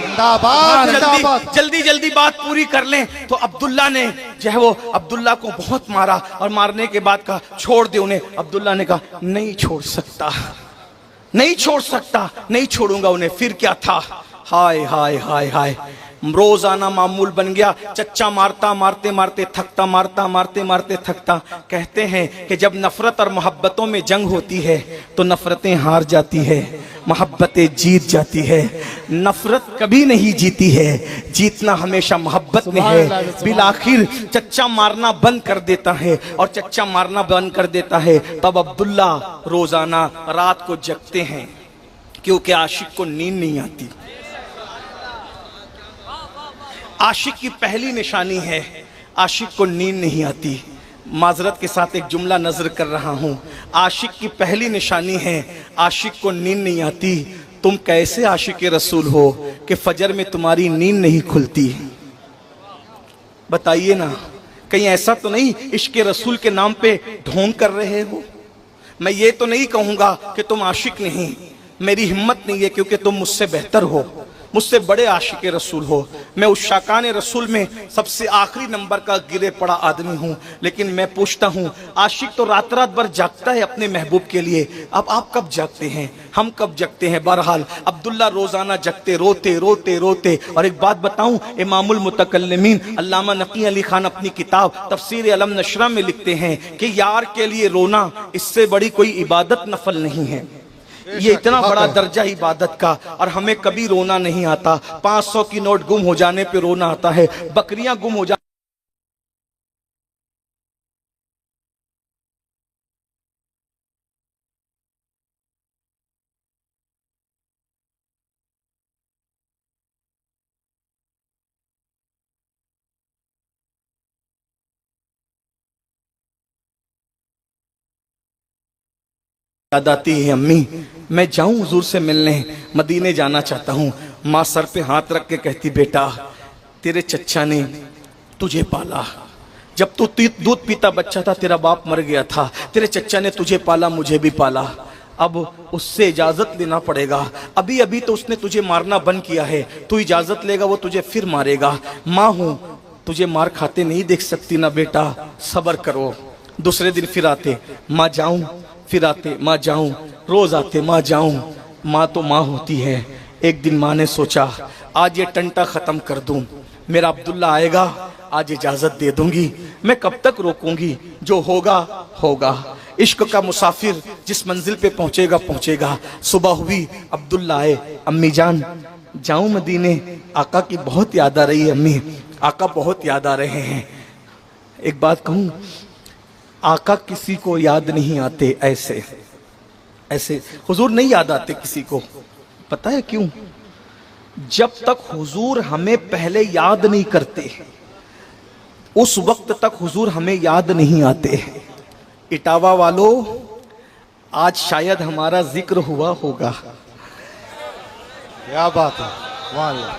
زندہ باد، زندہ باد۔ جلدی جلدی بات پوری کر لیں تو عبداللہ نے جو ہے وہ عبداللہ کو بہت مارا، اور مارنے کے بعد کہا چھوڑ دے انہیں۔ عبداللہ نے کہا نہیں چھوڑ سکتا، نہیں چھوڑ سکتا، نہیں چھوڑوں گا انہیں۔ پھر کیا تھا؟ ہائے ہائے ہائے ہائے، روزانہ معمول بن گیا، چچا مارتا مارتے مارتے تھکتا، مارتا مارتے مارتے تھکتا۔ کہتے ہیں کہ جب نفرت اور محبتوں میں جنگ ہوتی ہے تو نفرتیں ہار جاتی ہے، محبتیں جیت جاتی ہے۔ نفرت کبھی نہیں جیتی ہے، جیتنا ہمیشہ محبت میں ہے۔ بالآخر چچا مارنا بند کر دیتا ہے، اور چچا مارنا بند کر دیتا ہے تب عبداللہ روزانہ رات کو جگتے ہیں، کیونکہ عاشق کو نیند نہیں آتی۔ عاشق کی پہلی نشانی ہے عاشق کو نیند نہیں آتی۔ معذرت کے ساتھ ایک جملہ نظر کر رہا ہوں، عاشق کی پہلی نشانی ہے عاشق کو نیند نہیں آتی۔ تم کیسے عاشق رسول ہو کہ فجر میں تمہاری نیند نہیں کھلتی؟ بتائیے نا، کہیں ایسا تو نہیں عشق رسول کے نام پہ ڈھونگ کر رہے ہو؟ میں یہ تو نہیں کہوں گا کہ تم عاشق نہیں، میری ہمت نہیں ہے، کیونکہ تم مجھ سے بہتر ہو، مجھ سے بڑے عاشق رسول ہو، میں اس شاکان رسول میں سب سے آخری نمبر کا گرے پڑا آدمی ہوں، لیکن میں پوچھتا ہوں عاشق تو رات رات بھر جاگتا ہے اپنے محبوب کے لیے، اب آپ کب جاگتے ہیں، ہم کب جگتے ہیں؟ بہرحال عبداللہ روزانہ جگتے روتے روتے روتے. اور ایک بات بتاؤں، امام المتکلمین علامہ نقی علی خان اپنی کتاب تفسیر علم نشرہ میں لکھتے ہیں کہ یار کے لیے رونا اس سے بڑی کوئی عبادت نفل نہیں ہے. یہ اتنا بڑا درجہ عبادت کا، اور ہمیں کبھی رونا نہیں آتا. 500 کی نوٹ گم ہو جانے پہ رونا آتا ہے، بکریاں گم ہو جانے یاد آتی ہے. امی میں جاؤں حضور سے ملنے، مدینے جانا چاہتا ہوں. ماں سر پہ ہاتھ رکھ کے کہتی بیٹا تیرے چچا نے تجھے پالا، جب تو دودھ پیتا بچہ تھا تیرا باپ مر گیا تھا، تیرے چچا نے تجھے پالا مجھے بھی پالا، اب اس سے اجازت لینا پڑے گا. ابھی ابھی تو اس نے تجھے مارنا بند کیا ہے، تو اجازت لے گا وہ تجھے پھر مارے گا. ماں ہوں تجھے مار کھاتے نہیں دیکھ سکتی نا بیٹا، صبر کرو. دوسرے دن پھر آتے، ماں جاؤں، پھر آتے، ماں جاؤں، روز آتے، ماں جاؤں. ماں تو ماں ہوتی ہے. ایک دن ماں نے سوچا آج یہ ٹنٹا ختم کر دوں، میرا عبداللہ آئے گا آج اجازت دے دوں گی، میں کب تک روکوں گی، جو ہوگا ہوگا. عشق کا مسافر جس منزل پہ پہنچے گا پہنچے گا. صبح ہوئی، عبداللہ آئے. امی جان جاؤں مدینے، آقا کی بہت یاد آ رہی ہے امی، آقا بہت یاد آ رہے ہیں. ایک بات کہوں، آقا کسی کو یاد نہیں آتے ایسے ایسے، حضور نہیں یاد آتے کسی کو. پتہ ہے کیوں؟ جب تک حضور ہمیں پہلے یاد نہیں کرتے اس وقت تک حضور ہمیں یاد نہیں آتے. اٹاوا والو آج شاید ہمارا ذکر ہوا ہوگا. کیا بات ہے، سبحان اللہ.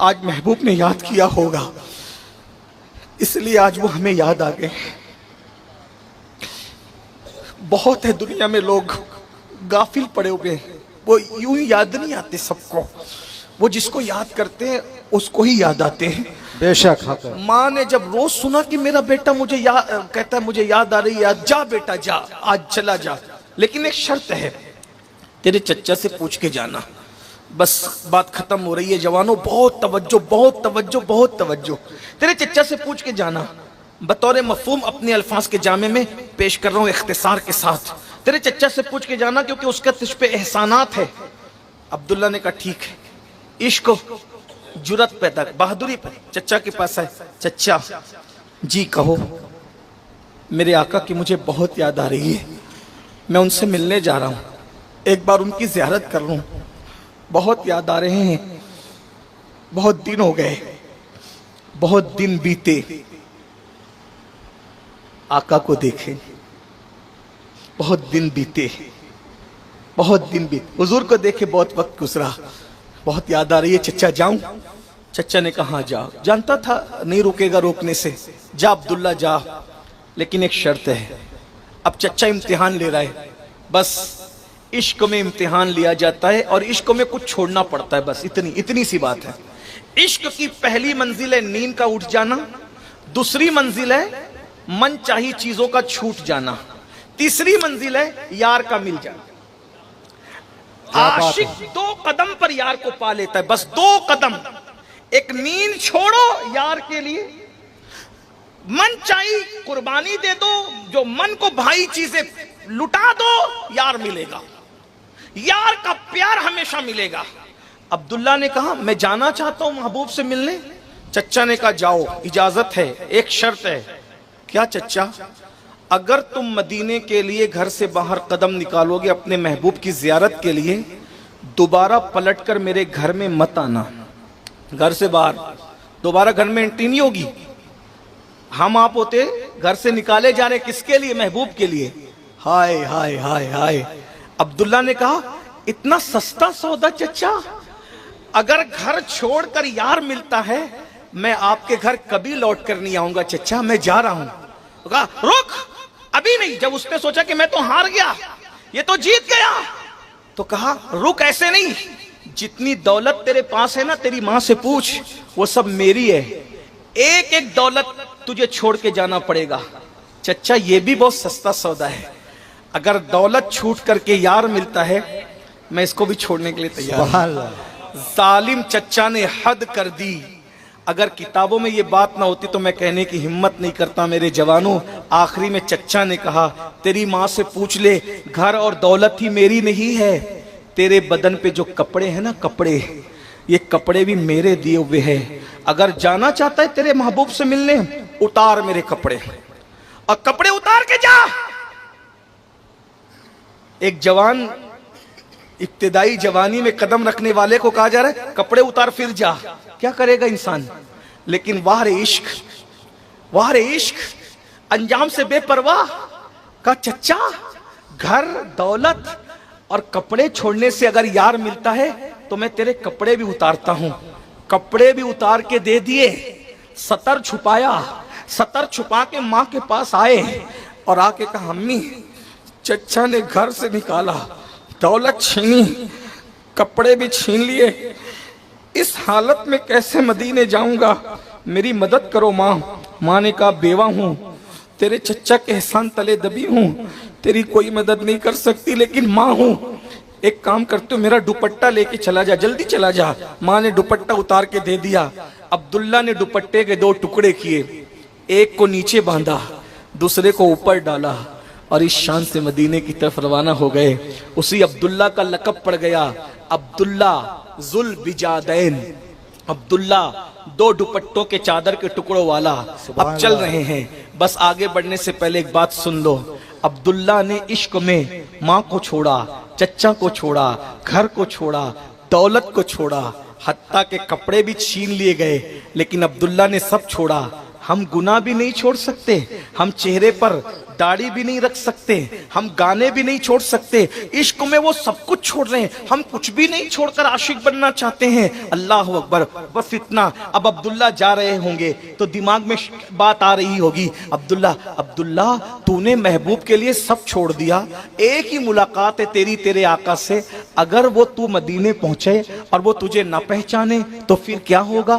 آج محبوب نے یاد کیا ہوگا، اس لیے آج وہ ہمیں یاد آ گئے. بہت ہے دنیا میں لوگ غافل پڑے ہوئے ہیں، وہ یوں ہی یاد نہیں آتے سب کو، وہ جس کو یاد کرتے ہیں اس کو ہی یاد آتے ہیں. بے شک حق ہے. ماں نے جب روز سنا کہ میرا بیٹا مجھے کہتا ہے مجھے یاد آ رہی ہے، جا بیٹا جا، آج چلا جا، لیکن ایک شرط ہے، تیرے چچا سے پوچھ کے جانا. بس بات ختم ہو رہی ہے جوانوں، بہت توجہ بہت توجہ بہت توجہ. تیرے چچا سے پوچھ کے جانا. بطور مفہوم اپنے الفاظ کے جامع میں پیش کر رہا ہوں اختصار کے ساتھ. تیرے چچا سے پوچھ کے جانا کیونکہ اس کا تجھ پہ احسانات ہے. عبداللہ نے کہا ٹھیک ہے. عشق جرت پیدا بہادری پر چچا کے پاس آئے. چچا جی کہو. میرے آقا کی مجھے بہت یاد آ رہی ہے، میں ان سے ملنے جا رہا ہوں، ایک بار ان کی زیارت کر لوں، بہت یاد آ رہے ہیں، بہت دن ہو گئے، بہت دن بیتے. آقا کو دیکھیں، بہت دن بیتے، بہت دن بیتے. حضور کو دیکھے بہت وقت گزرا، بہت یاد آ رہی ہے. چچا جاؤں؟ چچا نے کہا جا. جانتا تھا نہیں رکے گا روکنے سے. جا عبداللہ جا، لیکن ایک شرط ہے. اب چچا امتحان لے رہا ہے. بس عشق میں امتحان لیا جاتا ہے اور عشق میں کچھ چھوڑنا پڑتا ہے، بس اتنی سی بات ہے. عشق کی پہلی منزل ہے نیند کا اٹھ جانا، دوسری منزل ہے من چاہی چیزوں کا چھوٹ جانا، تیسری منزل ہے یار کا مل جانا. عاشق 2 قدم پر یار کو پا لیتا ہے، بس 2 قدم. ایک نیند چھوڑو یار کے لیے، من چاہی قربانی دے دو، جو من کو بھائی چیزیں لٹا دو، یار ملے گا، یار کا پیار ہمیشہ ملے گا. عبداللہ نے کہا میں جانا چاہتا ہوں محبوب سے ملنے. چچا نے کہا جاؤ، اجازت ہے، ایک شرط ہے. کیا چچا؟ اگر تم مدینے کے لیے گھر سے باہر قدم نکالو گے اپنے محبوب کی زیارت کے لیے، دوبارہ پلٹ کر میرے گھر میں مت آنا. گھر سے باہر دوبارہ گھر میں انٹری نہیں ہوگی. ہم آپ ہوتے گھر سے نکالے جا رہے کس کے لیے؟ محبوب کے لیے. ہائے ہائے ہائے ہائے. عبداللہ نے کہا اتنا سستا سودا چچا، اگر گھر چھوڑ کر یار ملتا ہے میں آپ کے گھر کبھی لوٹ کر نہیں آؤں گا چچا، میں جا رہا ہوں. کہا رک ابھی نہیں. جب اس نے سوچا کہ میں تو ہار گیا، یہ تو جیت گیا. تو کہا رک ایسے نہیں, جتنی دولت تیرے پاس ہے نا تیری ماں سے پوچھ, وہ سب میری ہے, ایک ایک دولت تجھے چھوڑ کے جانا پڑے گا. چچا یہ بھی بہت سستا سودا ہے, اگر دولت چھوٹ کر کے یار ملتا ہے میں اس کو بھی چھوڑنے کے لیے تیار ہوں. سبحان اللہ. ظالم چچا نے حد کر دی. اگر کتابوں میں یہ بات نہ ہوتی تو میں کہنے کی ہمت نہیں کرتا میرے جوانوں. آخری میں چچا نے کہا تیری ماں سے پوچھ لے, گھر اور دولت ہی میری نہیں ہے, تیرے بدن پہ جو کپڑے ہیں نا کپڑے, یہ کپڑے بھی میرے دیے ہوئے ہیں. اگر جانا چاہتا ہے تیرے محبوب سے ملنے, اتار میرے کپڑے اور کپڑے اتار کے جا. ایک جوان ابتدائی جوانی میں قدم رکھنے والے کو کہا جا رہا ہے کپڑے اتار پھر جا, کیا کرے گا انسان؟ لیکن واہ رے عشق, واہ رے عشق, انجام سے بے پرواہ. کہا چچا گھر دولت اور کپڑے چھوڑنے سے اگر یار ملتا ہے تو میں تیرے کپڑے بھی اتارتا ہوں. کپڑے بھی اتار کے دے دیے, سطر چھپایا, سطر چھپا کے ماں کے پاس آئے اور آ کے کہا امی چچا نے گھر سے نکالا, دولت چھینی, کپڑے بھی چھین لیے, اس حالت میں کیسے مدینے جاؤں گا, میری مدد کرو ماں. ماں نے کہا بیوہ ہوں, تیرے چچا کے احسان تلے دبی ہوں, تیری کوئی مدد نہیں کر سکتی, لیکن ماں ہوں, ایک کام کرتے ہو میرا دوپٹہ لے کے چلا جا, جلدی چلا جا. ماں نے دوپٹہ اتار کے دے دیا. عبداللہ نے دوپٹے کے 2 ٹکڑے کیے, ایک کو نیچے باندھا, دوسرے کو اوپر ڈالا اور اس شان سے مدینے کی طرف روانہ ہو گئے. اسی عبداللہ کا لقب پڑ گیا عبداللہ ذوالبجادین, عبداللہ 2 دوپٹوں کے چادر کے ٹکڑوں والا. اب چل رہے ہیں, بس آگے بڑھنے سے پہلے ایک بات سن لو. عبداللہ نے عشق میں ماں کو چھوڑا, چچا کو چھوڑا, گھر کو چھوڑا, دولت کو چھوڑا, حتیٰ کہ کپڑے بھی چھین لیے گئے, لیکن عبداللہ نے سب چھوڑا. ہم گناہ بھی نہیں چھوڑ سکتے, ہم چہرے پر داڑھی بھی نہیں رکھ سکتے, ہم گانے بھی نہیں چھوڑ سکتے. عشق میں وہ سب کچھ چھوڑ رہے ہیں, ہم کچھ بھی نہیں چھوڑ کر عاشق بننا چاہتے ہیں. اللہ اکبر. بس اتنا. اب عبداللہ جا رہے ہوں گے تو دماغ میں بات آ رہی ہوگی, عبداللہ عبداللہ تو نے محبوب کے لیے سب چھوڑ دیا, ایک ہی ملاقات ہے تیری تیرے آقا سے, اگر وہ تو مدینے پہنچے اور وہ تجھے نہ پہچانے تو پھر کیا ہوگا؟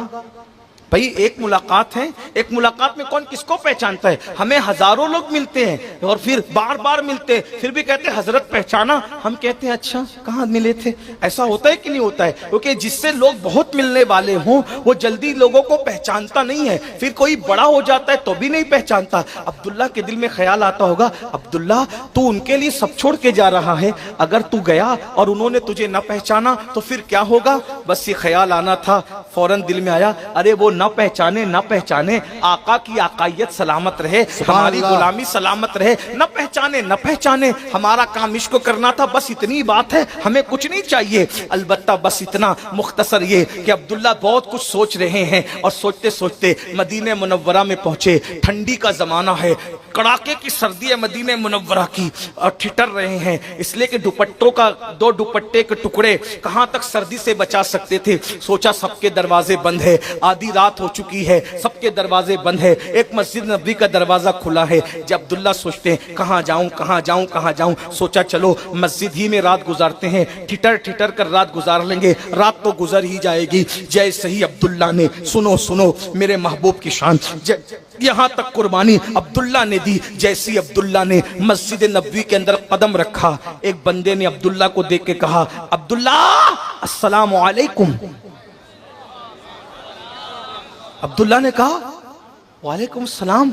بھئی ایک ملاقات ہے, ایک ملاقات میں کون کس کو پہچانتا ہے؟ ہمیں ہزاروں لوگ ملتے ہیں اور پھر بار بار ملتے, پھر بھی کہتے ہیں حضرت پہچانا, ہم کہتے ہیں اچھا کہاں ملے تھے. ایسا ہوتا ہے کہ نہیں ہوتا ہے؟ کیونکہ جس سے لوگ بہت ملنے والے ہوں وہ جلدی لوگوں کو پہچانتا نہیں ہے, پھر کوئی بڑا ہو جاتا ہے تو بھی نہیں پہچانتا. عبداللہ کے دل میں خیال آتا ہوگا عبداللہ تو ان کے لیے سب چھوڑ کے جا رہا ہے, اگر تو گیا اور انہوں نے تجھے نہ پہچانا تو پھر کیا ہوگا؟ بس یہ خیال آنا تھا. فوراً دل میں آیا ارے وہ نہ پہچانے, نہ پہچانے, آقا کی آقائیت سلامت رہے, ہماری غلامی سلامت رہے, نہ پہچانے نہ پہچانے, ہمارا کام عشق کرنا تھا, بس اتنی بات ہے, ہمیں کچھ نہیں چاہیے. البتہ بس اتنا مختصر یہ کہ عبداللہ بہت کچھ سوچ رہے ہیں اور سوچتے سوچتے مدینہ منورہ میں پہنچے. ٹھنڈی کا زمانہ ہے, کڑاکے کی سردی ہے مدینہ منورہ کی, اور ٹھٹر رہے ہیں اس لیے کہ دوپٹوں کا 2 دوپٹے کے ٹکڑے کہاں تک سردی سے بچا سکتے تھے. سوچا سب کے دروازے بند ہے, آدھی رات ہو چکی ہے, سب کے دروازے بند ہے, ایک مسجد نبوی کا دروازہ کھلا ہے. جب عبداللہ سوچتے ہیں کہاں جاؤں کہاں جاؤں کہاں جاؤں, سوچا چلو مسجد ہی میں رات گزارتے ہیں, ٹھٹر ٹھٹر کر رات گزار لیں گے, رات تو گزر ہی جائے گی. جیسے ہی عبداللہ نے سنو سنو میرے محبوب کی شان, یہاں تک قربانی عبداللہ نے دی. جیسی عبداللہ نے مسجد نبوی کے اندر قدم رکھا, ایک بندے نے عبداللہ کو دیکھ کے کہا عبداللہ السلام علیکم. عبداللہ نے کہا وعلیکم السلام,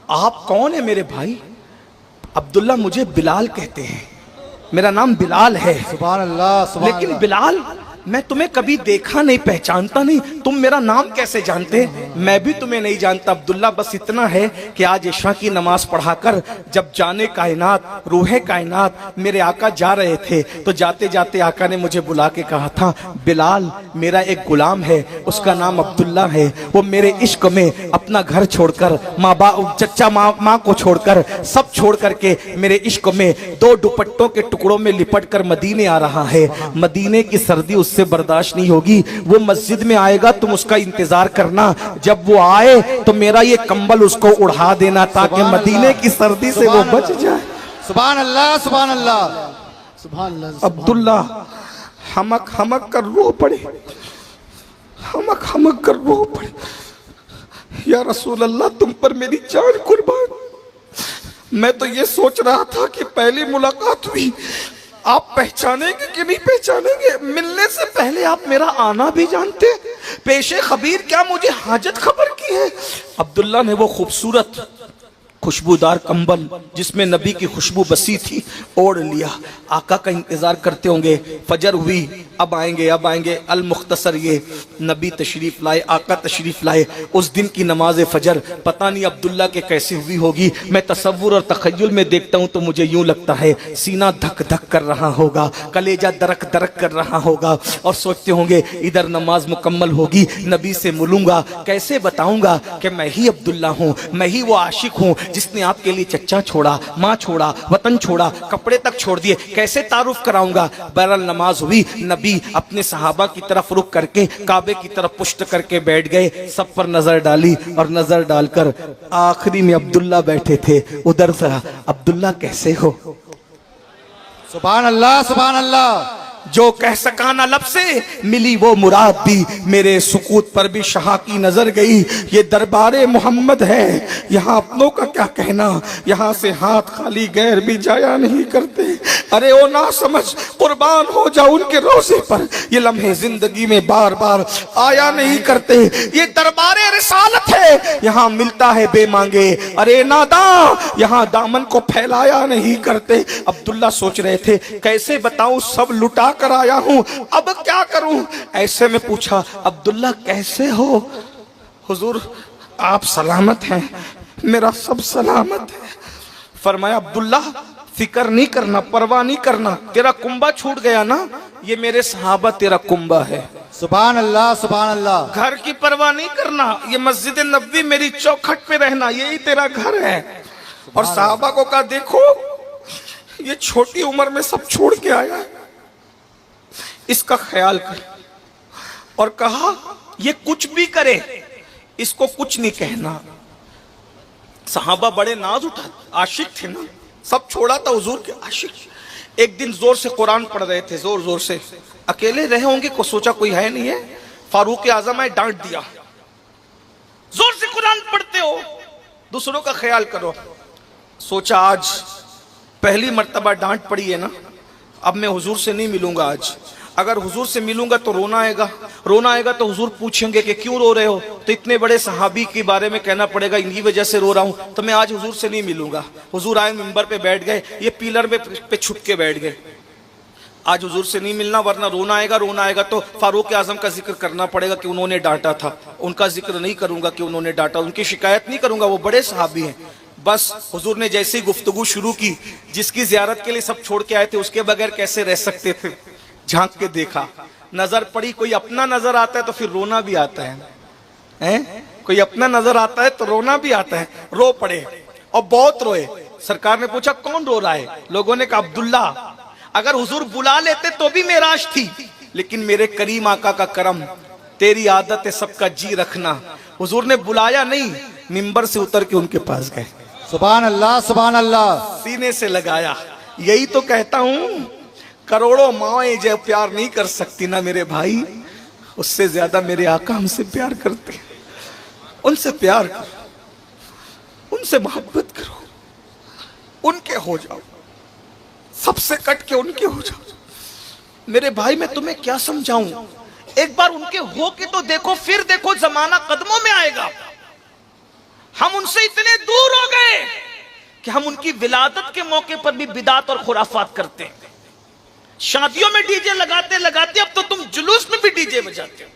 آپ کون ہیں میرے بھائی؟ عبداللہ مجھے بلال کہتے ہیں, میرا نام بلال ہے. سبحان اللہ سبحان لیکن اللہ. بلال میں تمہیں کبھی دیکھا نہیں, پہچانتا نہیں, تم میرا نام کیسے جانتے؟ میں بھی تمہیں نہیں جانتا. عبداللہ بس اتنا ہے کہ آج عشاء کی نماز پڑھا کر جب جانے کائنات روح کائنات میرے آقا جا رہے تھے تو جاتے جاتے آقا نے مجھے بلا کے کہا تھا بلال میرا ایک غلام ہے, اس کا نام عبداللہ ہے, وہ میرے عشق میں اپنا گھر چھوڑ کر ماں باپ چچا ماں کو چھوڑ کر سب چھوڑ کر کے میرے عشق میں 2 دوپٹوں کے ٹکڑوں میں لپٹ کر مدینے آ رہا ہے. مدینے کی سردی اس سے برداشت نہیں ہوگی, وہ مسجد میں آئے گا تم اس کا انتظار کرنا, جب وہ آئے تو میرا یہ کمبل اس کو اڑا دینا تاکہ مدینے کی سردی سے وہ بچ جائے. سبحان اللہ سبحان اللہ. سبحان اللہ عبداللہ ہمک ہمک کر رو پڑے، ہمک ہمک کر رو پڑے، یا رسول اللہ تم پر میری جان قربان۔ میں تو یہ سوچ رہا تھا کہ پہلی ملاقات ہوئی، آپ پہچانیں گے کہ نہیں پہچانیں گے؟ ملنے سے پہلے آپ میرا آنا بھی جانتے، پیش خبیر کیا مجھے حاجت خبر کی ہے؟ عبداللہ نے وہ خوبصورت خوشبودار کمبل جس میں نبی کی خوشبو بسی تھی اوڑھ لیا۔ آقا کا انتظار کرتے ہوں گے، فجر ہوئی، اب آئیں گے اب آئیں گے۔ المختصر یہ نبی تشریف لائے، آقا تشریف لائے۔ اس دن کی نماز فجر پتہ نہیں عبداللہ کے کیسے ہوئی ہوگی، میں تصور اور تخیل میں دیکھتا ہوں تو مجھے یوں لگتا ہے سینہ دھک دھک کر رہا ہوگا، کلیجہ درک درک کر رہا ہوگا، اور سوچتے ہوں گے ادھر نماز مکمل ہوگی، نبی سے ملوں گا، کیسے بتاؤں گا کہ میں ہی عبداللہ ہوں، میں ہی وہ عاشق ہوں جس نے آپ کے لیے چچا چھوڑا، ماں چھوڑا، وطن چھوڑا، کپڑے تک چھوڑ دیے، کیسے تعارف کراؤں گا؟ بہرحال نماز ہوئی، نبی اپنے صحابہ کی طرف رخ کر کے کعبے کی طرف پشت کر کے بیٹھ گئے، سب پر نظر ڈالی، اور نظر ڈال کر آخری میں عبداللہ بیٹھے تھے، ادھر سے عبداللہ کیسے ہو؟ سبحان اللہ سبحان اللہ۔ جو کہہ سکا نہ لب سے ملی وہ مراد بھی، میرے سکوت پر بھی شاہ کی نظر گئی۔ یہ دربار محمد ہے، یہاں اپنوں کا کیا کہنا، یہاں سے ہاتھ خالی غیر بھی جایا نہیں کرتے۔ ارے او نہ سمجھ قربان ہو جا ان کے روزے پر، یہ لمحے زندگی میں بار بار آیا نہیں کرتے۔ یہ دربار رسالت ہے، یہاں ملتا ہے بے مانگے۔ ارے ناداں یہاں دامن کو پھیلایا نہیں کرتے۔ عبداللہ سوچ رہے تھے کیسے بتاؤں، سب لٹا کر آیا ہوں، اب کیا کروں؟ ایسے میں پوچھا عبداللہ کیسے ہو؟ حضور آپ سلامت ہیں؟ میرا سب سلامت ہے۔ فرمایا عبداللہ فکر نہیں کرنا، پرواہ نہیں کرنا، تیرا کنبہ چھوٹ گیا نا، یہ میرے صحابہ تیرا کنبہ ہے۔ سبحان اللہ سبحان اللہ۔ گھر کی پرواہ نہیں کرنا، یہ مسجد نبوی میری چوکھٹ پہ رہنا، یہی تیرا گھر ہے۔ اور صحابہ کو کہا دیکھو یہ چھوٹی عمر میں سب چھوڑ کے آیا ہے، اس کا خیال کر۔ اور کہا یہ کچھ بھی کرے اس کو کچھ نہیں کہنا۔ صحابہ بڑے ناز اٹھا، عاشق تھے نا، سب چھوڑا تھا حضور کے عاشق۔ ایک دن زور سے قرآن پڑھ رہے تھے، زور زور سے، اکیلے رہے ہوں گے، کو سوچا کوئی ہے نہیں ہے، فاروق اعظم آئے ڈانٹ دیا، زور سے قرآن پڑھتے ہو، دوسروں کا خیال کرو۔ سوچا آج پہلی مرتبہ ڈانٹ پڑی ہے نا، اب میں حضور سے نہیں ملوں گا آج، اگر حضور سے ملوں گا تو رونا آئے گا، رونا آئے گا تو حضور پوچھیں گے کہ کیوں رو رہے ہو، تو اتنے بڑے صحابی کے بارے میں کہنا پڑے گا انہی وجہ سے رو رہا ہوں، تو میں آج حضور سے نہیں ملوں گا۔ حضور آئے منبر پہ بیٹھ گئے، یہ پیلر پہ چھپ کے بیٹھ گئے، آج حضور سے نہیں ملنا ورنہ رونا آئے گا تو فاروق اعظم کا ذکر کرنا پڑے گا کہ انہوں نے ڈانٹا تھا، ان کا ذکر نہیں کروں گا کہ انہوں نے ڈانٹا، ان کی شکایت نہیں کروں گا، وہ بڑے صحابی ہیں۔ بس حضور نے جیسی گفتگو شروع کی، جس کی زیارت کے لیے سب چھوڑ کے آئے تھے اس کے بغیر کیسے رہ سکتے تھے، جھانک کے دیکھا، نظر پڑی، کوئی اپنا نظر آتا ہے تو پھر رونا بھی آتا ہے، کوئی اپنا نظر آتا ہے تو رونا بھی آتا ہے، رو پڑے اور بہت روئے۔ سرکار نے پوچھا کون رو رہا ہے؟ لوگوں نے کہا عبداللہ۔ اگر حضور بلا لیتے تو بھی معراج تھی، لیکن میرے کریم آقا کا کرم، تیری عادت ہے سب کا جی رکھنا، حضور نے بلایا نہیں، منبر سے اتر کے ان کے پاس گئے، سبحان اللہ سبحان اللہ۔ سینے سے لگایا۔ یہی تو کہتا ہوں کروڑوں مائیں جو پیار نہیں کر سکتی نا میرے بھائی، اس سے زیادہ میرے آقا ہم سے پیار کرتے ہیں، ان سے پیار کرو، ان سے محبت کرو، ان کے ہو جاؤ، سب سے کٹ کے ان کے ہو جاؤ۔ میرے بھائی میں تمہیں کیا سمجھاؤں، ایک بار ان کے ہو کے تو دیکھو، پھر دیکھو زمانہ قدموں میں آئے گا۔ ہم ان سے اتنے دور ہو گئے کہ ہم ان کی ولادت کے موقع پر بھی بدعت اور خرافات کرتے ہیں، شادیوں میں ڈی جے لگاتے لگاتے اب تو تم جلوس میں بھی ڈی جے بجاتے ہو،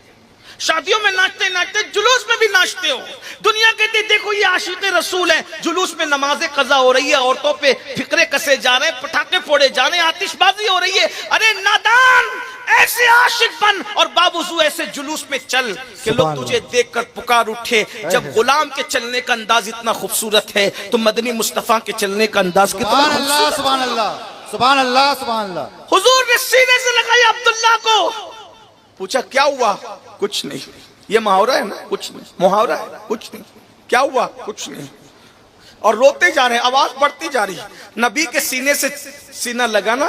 شادیوں میں ناچتے ناچتے جلوس میں بھی ناچتے ہو۔ دنیا کہتے دیکھو یہ عاشق رسول ہیں، جلوس میں نماز قضا ہو رہی ہے، عورتوں پہ فقرے کسے جا رہے ہیں، پٹاخے پھوڑے جا رہے ہیں، آتش بازی ہو رہی ہے۔ ارے نادان، ایسے عاشق بن اور باوضو ایسے جلوس میں چل کہ لوگ تجھے دیکھ کر پکار اٹھے۔ جب غلام کے چلنے کا انداز اتنا خوبصورت ہے تو مدنی مصطفیٰ کے چلنے کا انداز کتنا سبحان خوبصورت اللہ سبحان اللہ سبحان اللہ سبحان اللہ۔ حضور نے سینے سے لگایا عبداللہ کو، پوچھا کیا ہوا؟ کچھ نہیں، یہ محاورہ ہے نا، کچھ نہیں، محاورہ ہے کچھ نہیں، کیا ہوا؟ کچھ نہیں، اور روتے جا رہے ہیں، آواز بڑھتی جا رہی ہے۔ نبی کے سینے سے سینہ لگانا